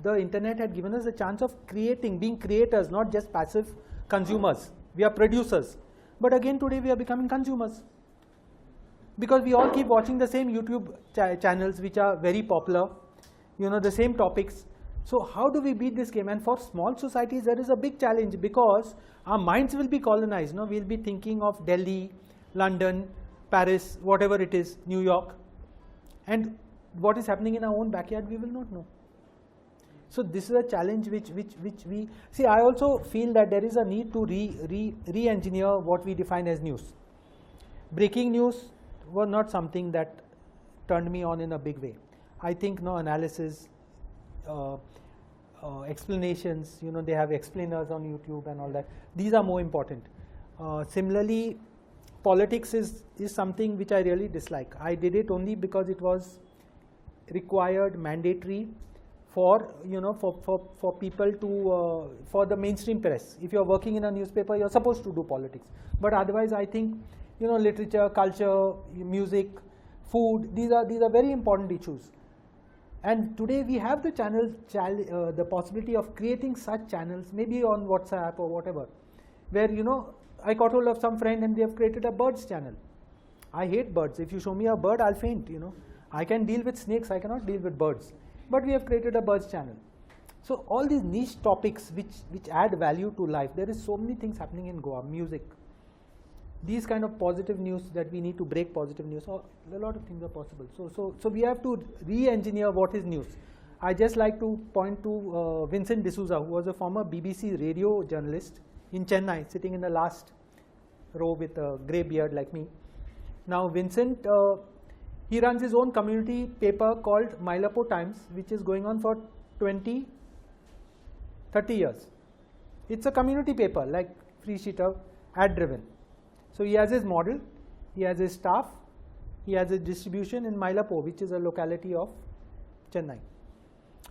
the internet had given us a chance of being creators, not just passive consumers. We are producers. But again, today we are becoming consumers, because we all keep watching the same YouTube channels, which are very popular, the same topics. So how do we beat this game? And for small societies, there is a big challenge, because our minds will be colonized. We'll be thinking of Delhi, London, Paris, whatever it is, New York. And what is happening in our own backyard, we will not know. So this is a challenge which we see. I also feel that there is a need to re-engineer what we define as news. Breaking news was not something that turned me on in a big way. I think no analysis, explanations, they have explainers on YouTube and all that. These are more important. Similarly, politics is something which I really dislike. I did it only because it was required, mandatory for for people to for the mainstream press. If you are working in a newspaper, you are supposed to do politics. But otherwise, I think literature, culture, music, food. These are very important issues. And today we have the the possibility of creating such channels, maybe on WhatsApp or whatever, where I got hold of some friend and they have created a birds channel. I hate birds. If you show me a bird, I'll faint. I can deal with snakes. I cannot deal with birds. But we have created a birds channel. So all these niche topics which add value to life. There is so many things happening in Goa. Music. These kind of positive news that we need to break positive news. So a lot of things are possible. So we have to re-engineer what is news. I just like to point to Vincent D'Souza, who was a former BBC radio journalist in Chennai, sitting in the last row with a grey beard like me. Now Vincent, he runs his own community paper called Mylapore Times, which is going on for 20-30 years. It's a community paper like Free Sheeter, ad driven. So he has his model, he has his staff, he has his distribution in Mylapore, which is a locality of Chennai.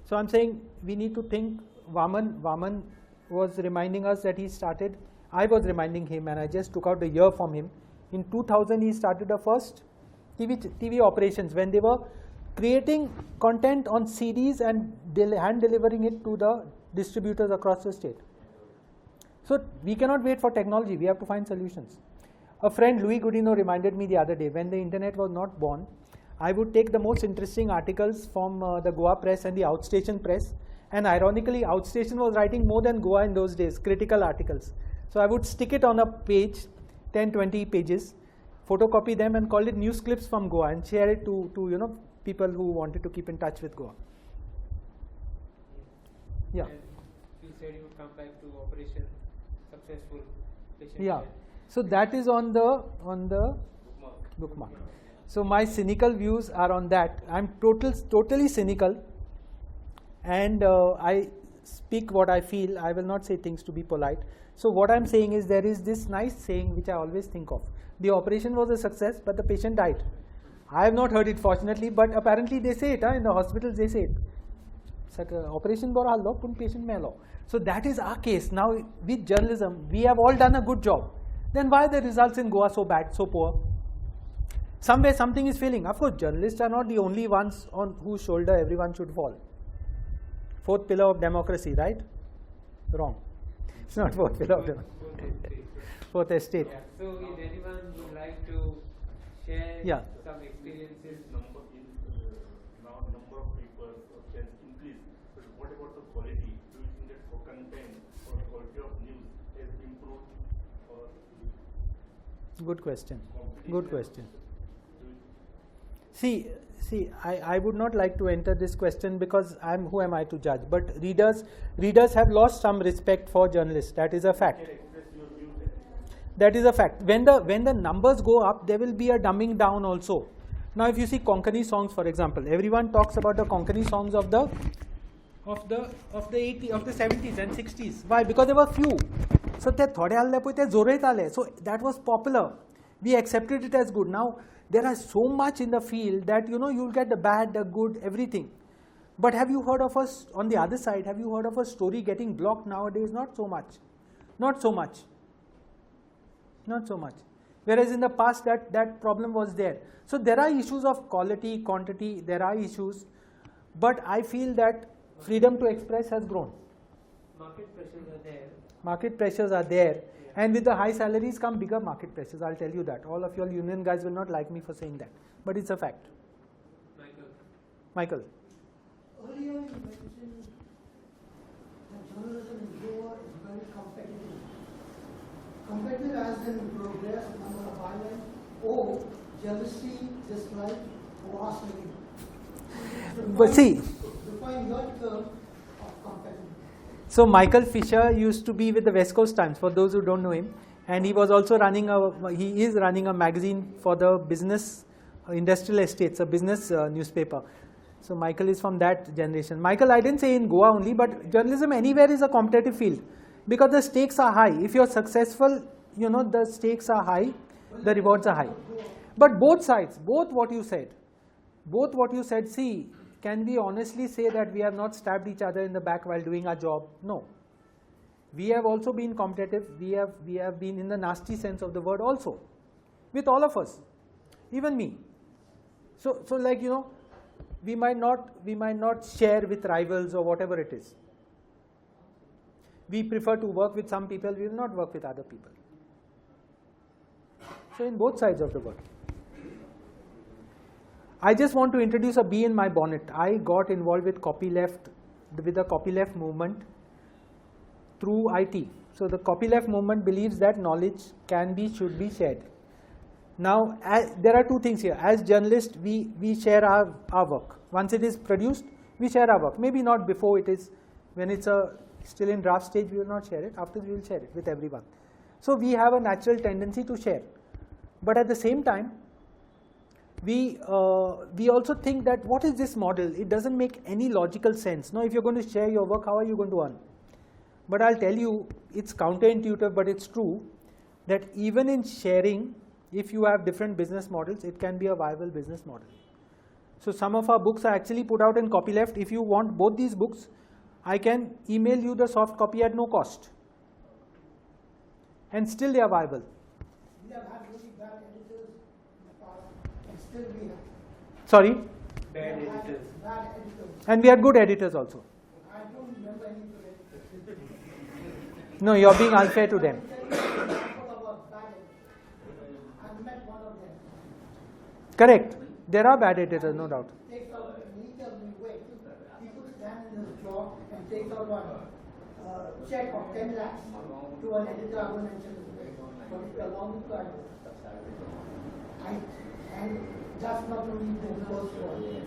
So I'm saying we need to think. Vaman was reminding us that he started, I was reminding him, and I just took out the year from him. In 2000 he started the first TV operations when they were creating content on CDs and hand delivering it to the distributors across the state. So we cannot wait for technology, we have to find solutions. A friend, Louis Godino, reminded me the other day, when the internet was not born, I would take the most interesting articles from the Goa press and the outstation press, and ironically outstation was writing more than Goa in those days, critical articles. So I would stick it on a page, 10-20 pages, photocopy them and call it news clips from Goa and share it to people who wanted to keep in touch with Goa. Yeah. And you said you would come back to Operation Successful. Yeah. So that is on the bookmark. So my cynical views are on that. I'm totally cynical, and I speak what I feel. I will not say things to be polite. So what I'm saying is, there is this nice saying which I always think of. The operation was a success, but the patient died. I have not heard it, fortunately, but apparently they say it in the hospitals. They say it. Operation bora hallo, pun patient melo. So that is our case. Now with journalism, we have all done a good job. Then why are the results in Goa so bad, so poor? Somewhere something is failing. Of course, journalists are not the only ones on whose shoulder everyone should fall. Fourth pillar of democracy, right? Wrong. It's not fourth pillar of democracy. Fourth estate. Yeah. So if anyone would like to share some experiences. Now number of people can increase, but what about the quality? Do you think that for content or quality of news has improved? Or Good question. Good question. See, I would not like to enter this question because who am I to judge? But readers have lost some respect for journalists. That is a fact. That is a fact. When the numbers go up, there will be a dumbing down also. Now, if you see Konkani songs, for example, everyone talks about the Konkani songs of the 70s and 60s. Why? Because there were few. So so that was popular. We accepted it as good. Now there are so much in the field that you'll get the bad, the good, everything. But have you heard of us on the other side? Have you heard of a story getting blocked nowadays? Not so much. Not so much. Not so much. Whereas in the past that problem was there. So there are issues of quality, quantity, there are issues. But I feel that freedom to express has grown. Market pressures are there. Market pressures are there. And with the high salaries come bigger market pressures. I'll tell you that. All of your union guys will not like me for saying that. But it's a fact. Michael. Earlier you mentioned that journalism in Goa is very competitive. Competitive as in progress, number of Byline, or jealousy, dislike, or hostility. But see. Define your term of competitive. So Michael Fisher used to be with the West Coast Times, for those who don't know him, and he was also running he is running a magazine for the business industrial estates, a business newspaper. So Michael is from that generation. Michael, I didn't say in Goa only, but journalism anywhere is a competitive field because the stakes are high. If you're successful, you know, the stakes are high, the rewards are high. But both sides, both what you said, see, can we honestly say that we have not stabbed each other in the back while doing our job? No. We have also been competitive. We have been in the nasty sense of the word also, with all of us, even me. So like, you know, we might not share with rivals or whatever it is. We prefer to work with some people. We will not work with other people. So in both sides of the world. I just want to introduce a bee in my bonnet. I got involved with copyleft, with the copyleft movement through IT. So the copyleft movement believes that knowledge can be, should be shared. Now, there are two things here. As journalists, we share our work. Once it is produced, we share our work. Maybe not before it is, when it's still in draft stage, we will not share it. After we will share it with everyone. So we have a natural tendency to share. But at the same time, we also think that what is this model? It doesn't make any logical sense. No, if you're going to share your work, how are you going to earn? But I'll tell you, it's counterintuitive, but it's true that even in sharing, if you have different business models, it can be a viable business model. So some of our books are actually put out in copyleft. If you want both these books, I can email you the soft copy at no cost. And still they are viable. We have had really bad editors in the past, and still we have. Sorry? Bad We have had editors. Bad editors. And we had good editors also. I don't remember any good editors. No, you're being unfair to them. I met one of them. Correct. There are bad editors, no doubt. Takes out neither way. He puts down in his drawer and takes out one check of 10 lakhs to an editor. I won't mention his name, but it belongs to an and that's not only the first one.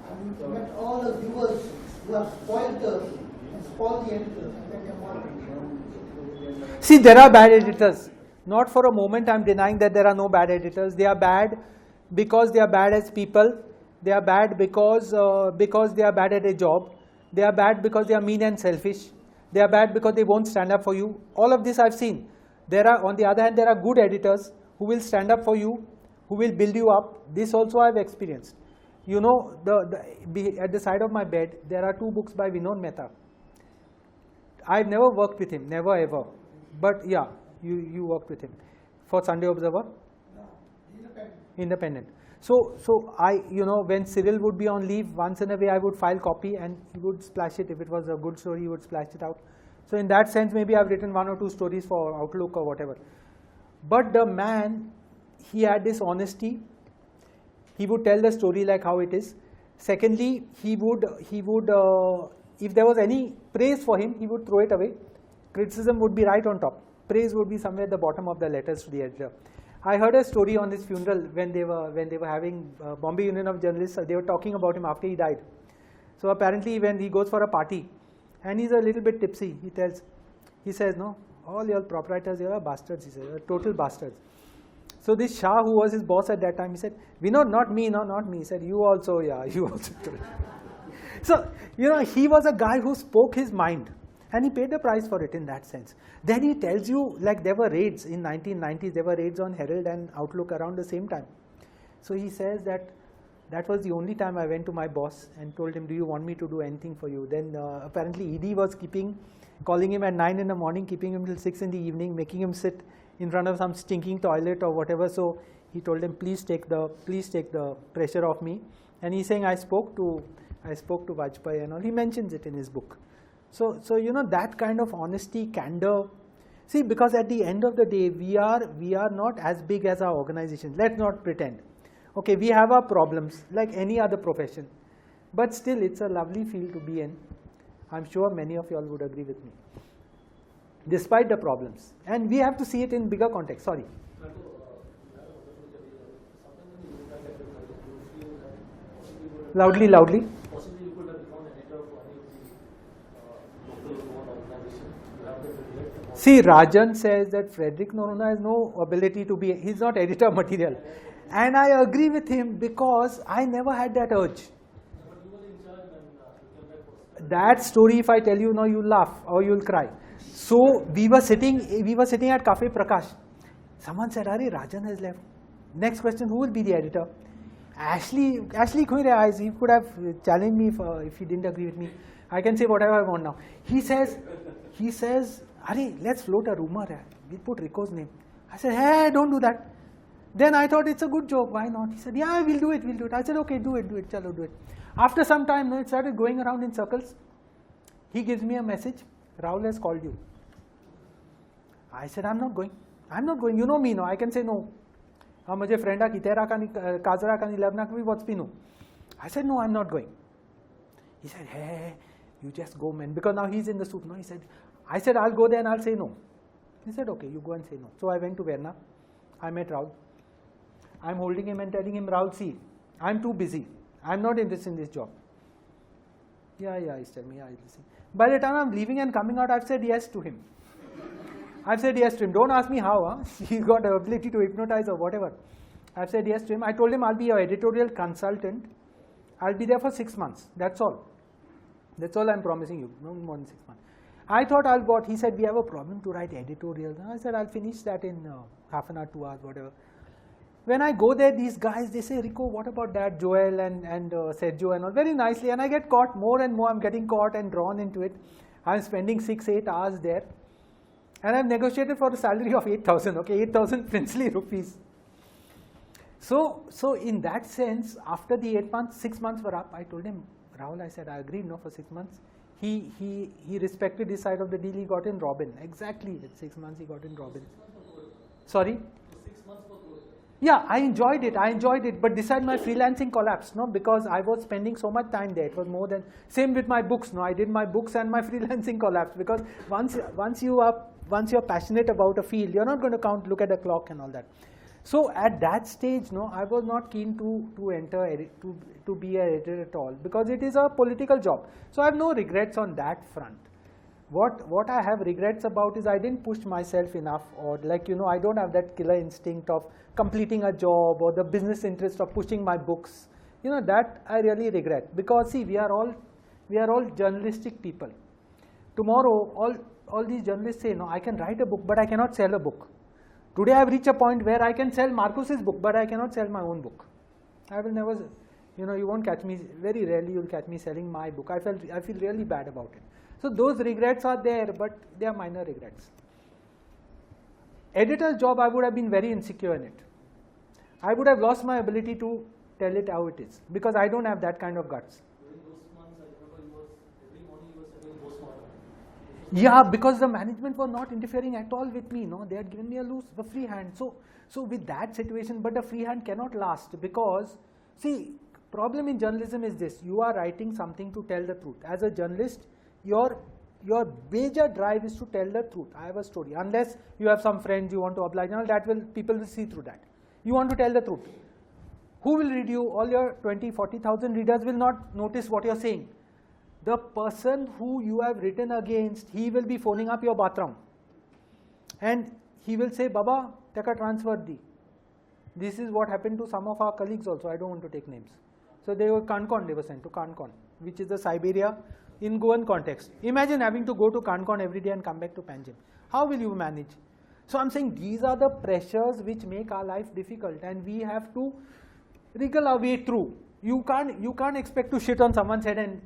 I mean, we met all the viewers who have spoiled and spoiled the editors and then they want. See, there are bad editors. Not for a moment I'm denying that there are no bad editors. They are bad because they are bad as people. They are bad because they are bad at a job. They are bad because they are mean and selfish. They are bad because they won't stand up for you. All of this I've seen. There are, on the other hand, there are good editors who will stand up for you, who will build you up. This also I've experienced. You know, at the side of my bed, there are two books by Vinod Mehta. I've never worked with him, never ever. But yeah, you worked with him. For Sunday Observer? No, Independent. So I, you know, when Cyril would be on leave, once in a way I would file copy and he would splash it. If it was a good story, he would splash it out. So in that sense, maybe I've written one or two stories for Outlook or whatever. But the man, he had this honesty. He would tell the story like how it is. Secondly, he would if there was any praise for him, he would throw it away. Criticism would be right on top. Praise would be somewhere at the bottom of the letters to the editor. I heard a story on his funeral when they were having Bombay Union of Journalists. They were talking about him after he died. So apparently, when he goes for a party, and he's a little bit tipsy, he says, "No, all your proprietors, you are bastards." He said, "You're total bastards." So this Shah, who was his boss at that time, he said, "Vinod, not me, no, not me." He said, "You also, yeah, you also." So, you know, he was a guy who spoke his mind. And he paid the price for it in that sense. Then he tells you, like there were raids in 1990s, there were raids on Herald and Outlook around the same time. So he says that was the only time I went to my boss and told him, "Do you want me to do anything for you?" Then apparently ED was calling him at 9 in the morning, keeping him till 6 in the evening, making him sit in front of some stinking toilet or whatever. So he told him, please take the pressure off me. And he's saying, I spoke to Vajpayee and all. He mentions it in his book. So you know, that kind of honesty, candor. See, because at the end of the day, we are not as big as our organization. Let's not pretend. Okay, we have our problems like any other profession, but still, it's a lovely field to be in. I'm sure many of you all would agree with me, despite the problems. And we have to see it in bigger context. Sorry. Loudly. Possibly you could have become an editor for any of the local organization. You have the direct. See, Rajan says that Frederick Noronha has no ability to be, he's not editor material. And I agree with him because I never had that urge. That story, if I tell you now, you'll laugh or you'll cry. So we were sitting at Cafe Prakash. Someone said, "Arey, Rajan has left." Next question: who will be the editor? Ashley Khuire, he could have challenged me if he didn't agree with me. I can say whatever I want now. He says, "Arey, let's float a rumor. We'll put Rico's name." I said, "Hey, don't do that." Then I thought it's a good joke. Why not? He said, "Yeah, we'll do it. I said, "Okay, do it. Chalo, do it." After some time, it started going around in circles. He gives me a message. Rahul has called you. I said, I'm not going. You know me, no. I can say no. मुझे friend की तेरा का नहीं काजरा का नहीं लगना कभी what's been no. I said, no, I'm not going. He said, hey, you just go, man. Because now he's in the suit. No, I said, I'll go there and I'll say no. He said, okay, you go and say no. So I went to Verna. I met Rahul. I'm holding him and telling him, Rahul, see, I'm too busy. I'm not interested in this job. Yeah, he's telling me, yeah, listen. By the time I'm leaving and coming out, I've said yes to him. Don't ask me how. Huh? He's got the ability to hypnotize or whatever. I've said yes to him. I told him I'll be your editorial consultant. I'll be there for 6 months. That's all. That's all I'm promising you. No more than 6 months. I thought he said, we have a problem to write editorials. I said, I'll finish that in half an hour, 2 hours, whatever. When I go there, these guys, they say, Rico, what about that? Joel and Sergio and all, very nicely. And I get caught more and more. I'm getting caught and drawn into it. I'm spending 6-8 hours there. And I've negotiated for a salary of 8,000, okay, 8,000 princely rupees. So in that sense, after the 6 months were up, I told him, Rahul, I said, I agreed, no, for 6 months. He respected his side of the deal. He got in Robin. Exactly, at 6 months he got in Robin. Sorry? Yeah, I enjoyed it, but this side my freelancing collapsed, no, because I was spending so much time there. It was more than, same with my books, no, I did my books and my freelancing collapsed, because once you're passionate about a field, you're not going to look at the clock and all that. So at that stage, no, I was not keen to enter, to be an editor at all, because it is a political job. So I have no regrets on that front. What I have regrets about is I didn't push myself enough, or I don't have that killer instinct of completing a job or the business interest of pushing my books. That I really regret, because see, we are all journalistic people. Tomorrow, all these journalists say, no, I can write a book, but I cannot sell a book. Today I have reached a point where I can sell Marcus's book, but I cannot sell my own book. I will never, you won't catch me, very rarely you'll catch me selling my book. I feel really bad about it. So those regrets are there, but they are minor regrets. Editor's job, I would have been very insecure in it. I would have lost my ability to tell it how it is, because I don't have that kind of guts. During those months, I remember every morning you were sending postmortem. Yeah, because the management was not interfering at all with me. No, they had given me a free hand. So with that situation, but the free hand cannot last, because see, problem in journalism is this: you are writing something to tell the truth. As a journalist, your major drive is to tell the truth. I have a story. Unless you have some friends you want to oblige, people will see through that. You want to tell the truth. Who will read you? All your 40,000 readers will not notice what you're saying. The person who you have written against, he will be phoning up your bathroom. And he will say, Baba, taka transfer di. This is what happened to some of our colleagues also. I don't want to take names. So they were sent to Kankon, which is the Siberia in Goan context. Imagine having to go to Kankon every day and come back to Panjim. How will you manage? So I'm saying these are the pressures which make our life difficult, and we have to wriggle our way through. You can't expect to shit on someone's head and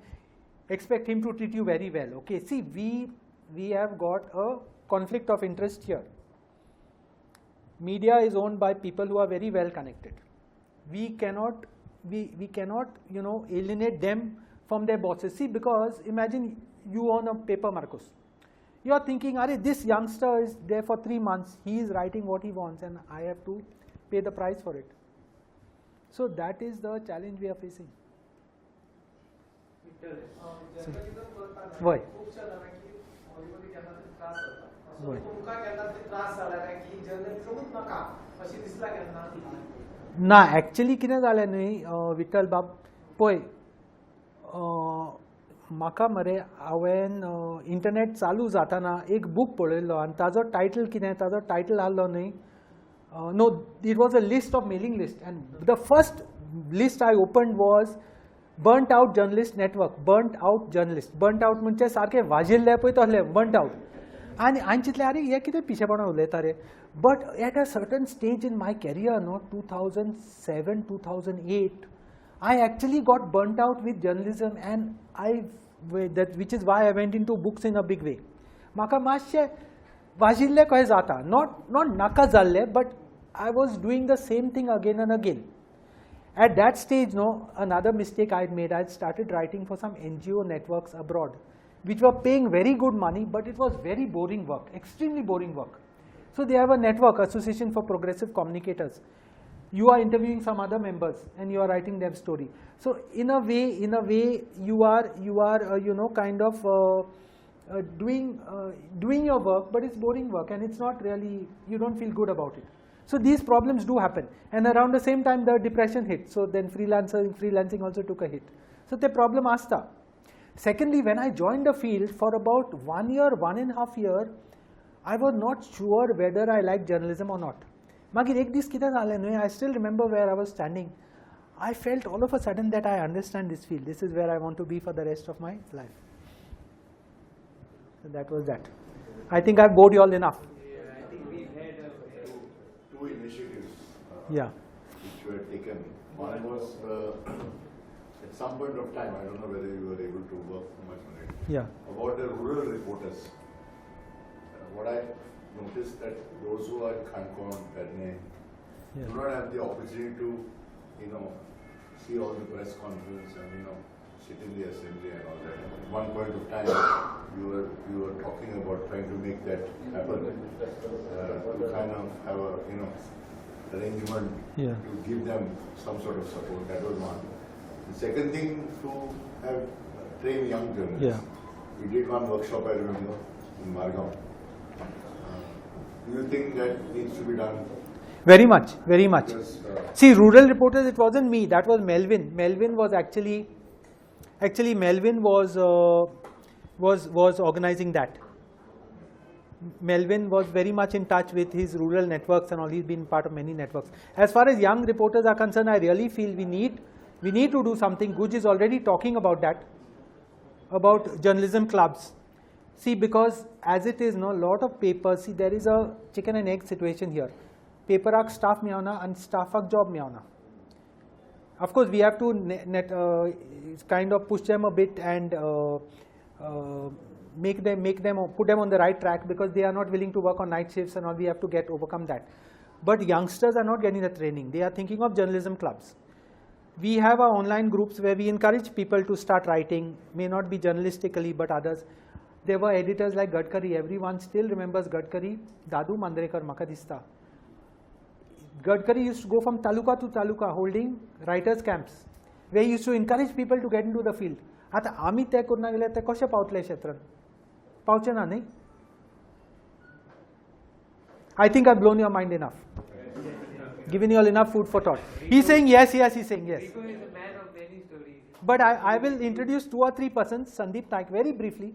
expect him to treat you very well. Okay, see, we have got a conflict of interest here. Media is owned by people who are very well connected. We cannot alienate them from their bosses. See, because imagine you own a paper, Marcus. You are thinking, this youngster is there for 3 months. He is writing what he wants, and I have to pay the price for it. So that is the challenge we are facing. Why? ना actually कितें जालें न्ही विठ्ठल बाब पळय म्हाका मरे हांवें internet चालू जाताना एक बूक पळयल्लो आनी ताजो टायटल कितें ताजो टायटल आहलो न्ही no it was a list of mailing list and the first list I opened was burnt out journalist network, burnt out journalist, burnt out म्हणजे सारखे वाजिल्ले पळय तसले burnt out. आनी हांवें चिंतलें अरे हे कितें पिशेपणां उलयता रे. But at a certain stage in my career, no, 2007, 2008, I actually got burnt out with journalism, and which is why I went into books in a big way. म्हाका मातशें वाजिल्लें कशें जाता, not नाका जाल्लें, but I was doing the same thing again and again. At that stage, no, another mistake I had made, I had started writing for some NGO networks abroad, which were paying very good money, but it was very boring work, extremely boring work. So they have a network, Association for Progressive Communicators. You are interviewing some other members and you are writing their story. So in a way, you are kind of doing your work, but it's boring work and it's not really, you don't feel good about it. So these problems do happen, and around the same time the depression hit. So then freelancing also took a hit. So the problem asta. Secondly, when I joined the field for about 1 year, 1.5 years, I was not sure whether I liked journalism or not. Magir ek dis kitan I still remember where I was standing. I felt all of a sudden that I understand this field. This is where I want to be for the rest of my life. So that was that. I think I've bored you all enough. Yeah, I think we've had two initiatives which were taken. One was at some point of time, I don't know whether you were able to work so much on it, about the rural reporters. What I noticed that those who are in Khankon, Perne, do not have the opportunity to, see all the press conference and, sit in the assembly and all that. At one point of time, you were talking about trying to make that happen, to kind of have a, arrangement to give them some sort of support. That was one. The second thing, to have train young journalists. We did one workshop, I remember, in Margao. Do you think that needs to be done? Very much, very much. Because, see, rural reporters, it wasn't me, that was Melvin. Melvin was actually Melvin was organizing that. Melvin was very much in touch with his rural networks and all. He's been part of many networks. As far as young reporters are concerned, I really feel we need to do something. Guj is already talking about that, about journalism clubs. See, because as it is, lot of papers, see, there is a chicken and egg situation here. Paper ak staff mein auna and staff ak job mein auna. Of course, we have to kind of push them a bit and put them on the right track, because they are not willing to work on night shifts and all. We have to overcome that. But youngsters are not getting the training. They are thinking of journalism clubs. We have our online groups where we encourage people to start writing, may not be journalistically, but others. There were editors like Gadkari. Everyone still remembers Gadkari. Dadu Mandrekar Makadista. Gadkari used to go from taluka to taluka holding writers' camps, where he used to encourage people to get into the field. आता आमी ते करना गेल्यार ते कशें पावतले क्षेत्रांत? पावचे ना न्ही? I think I've blown your mind enough. Given you all enough food for thought. He's saying yes, he's saying yes. Rico is a man of many stories. But I will introduce 2 or 3 persons. Sandeep Naik, very briefly,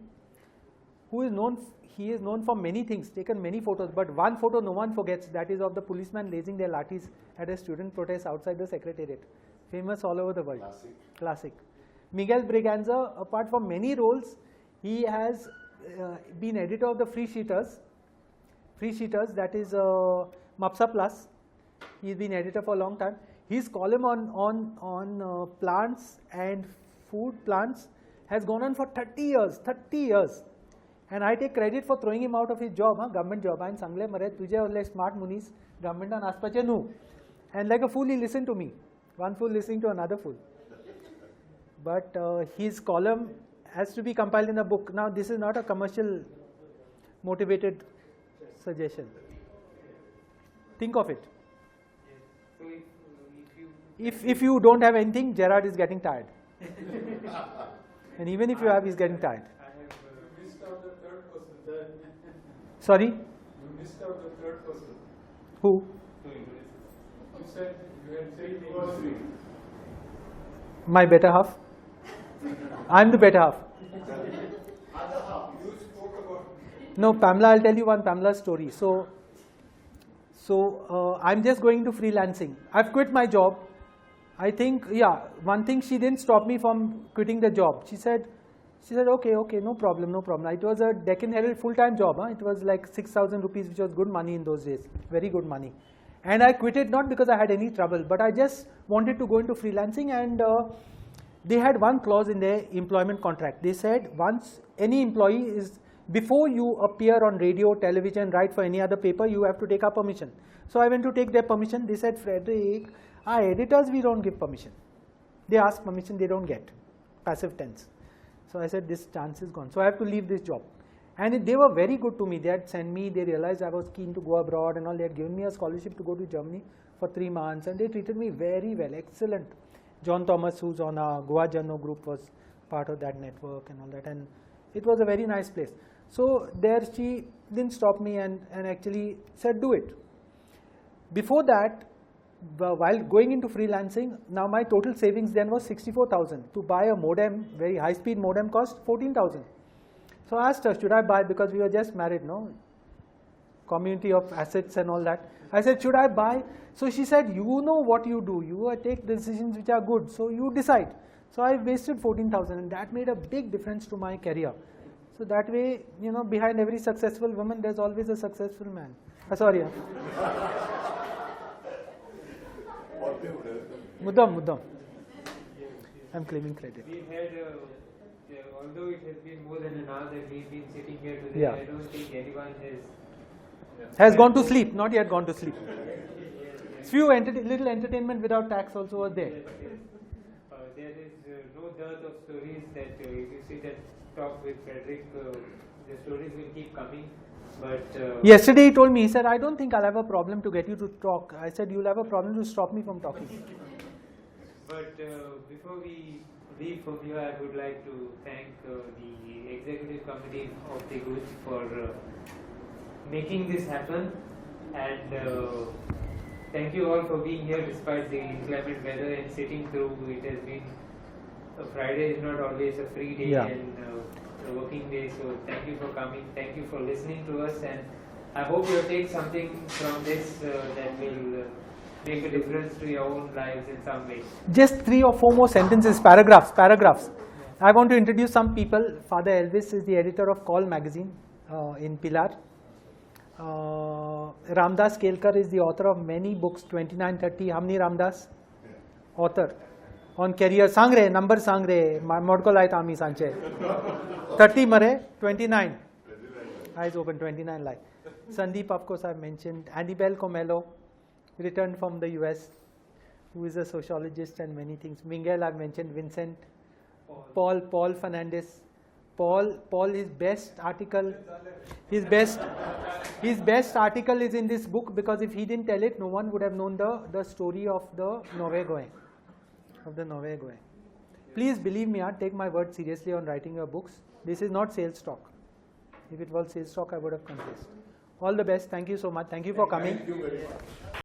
who is known, he is known for many things, taken many photos, but one photo no one forgets, that is of the policemen raising their lathis at a student protest outside the secretariat. Famous all over the world. Classic. Miguel Braganza, apart from many roles, he has been editor of the Free Sheeters, that is Mapsa Plus. He's been editor for a long time. His column on plants and food plants has gone on for 30 years. And I take credit for throwing him out of his job, government job. And sangle mare tuje olle smart munis government an aspache nu. And like a fool, he listened to me. One fool listening to another fool. But his column has to be compiled in a book. Now, this is not a commercial motivated suggestion. Think of it. So If you don't have anything, Gerard is getting tired. And even if you have, he's getting tired. You missed out the third person. Sorry? You missed out the third person. Who? You said you had said 2 or 3. My better half. I'm the better half. Other half, you spoke about. No, Pamela, I'll tell you one Pamela story. So I'm just going to freelancing. I've quit my job. I think, yeah, one thing, she didn't stop me from quitting the job. She said, okay, no problem, no problem. It was a Deccan Herald full-time job. It was like 6,000 rupees, which was good money in those days, very good money. And I quit it not because I had any trouble, but I just wanted to go into freelancing, and they had one clause in their employment contract. They said once any employee is, before you appear on radio, television, write for any other paper, you have to take our permission. So I went to take their permission. They said, Frederick, our editors, we don't give permission. They ask permission, they don't get, passive tense. So I said, this chance is gone. So I have to leave this job. And they were very good to me. They had sent me, they realized I was keen to go abroad and all. They had given me a scholarship to go to Germany for 3 months, and they treated me very well, excellent. John Thomas, who's on our Goa Journal group, was part of that network and all that. And it was a very nice place. So there she didn't stop me and actually said, do it. Before that, while going into freelancing, now my total savings then was 64,000. To buy a modem, very high-speed modem, cost 14,000. So I asked her, should I buy, because we were just married, no? Community of assets and all that. I said, should I buy? So she said, you know what you do. You take decisions which are good, so you decide. So I wasted 14,000, and that made a big difference to my career. So that way, you know, behind every successful woman, there's always a successful man. Sorry. Muddam. I'm claiming credit. We've had, although it has been more than an hour that we've been sitting here today, Yeah. I don't think anyone Has gone to sleep, not yet gone to sleep. Few little entertainment without tax also was there. There is no dearth of stories that if you sit and talk with Frederick, the stories will keep coming. But yesterday he told me, he said, I don't think I'll have a problem to get you to talk. I said, you'll have a problem to stop me from talking. But before we leave from here, I would like to thank the executive committee of the group for making this happen, and thank you all for being here despite the inclement weather and sitting through. It has been a Friday is not always a free day, Yeah. and a working day, so thank you for coming, thank you for listening to us, and I hope you'll take something from this that will make a difference to your own lives in some way. Just 3 or 4 more sentences, paragraphs. I want to introduce some people. Father Elvis is the editor of Call magazine in Pilar. Ramdas Kelkar is the author of many books, 29, 30. How many Ramdas? Author. On career, Sangre, number Sangre, Modkolai Tami Sanche. 30 Mare, 29. Eyes open, 29 lie. Sandeep, of course, I've mentioned. Annabelle Comello, returned from the US, who is a sociologist and many things. Miguel, I've mentioned. Vincent. Paul Fernandez. Paul, his best article is in this book, because if he didn't tell it, no one would have known the story of the Norwegian. Please believe me, take my word seriously on writing your books. This is not sales talk. If it was sales talk, I would have confessed. All the best. Thank you so much. Thank you for coming.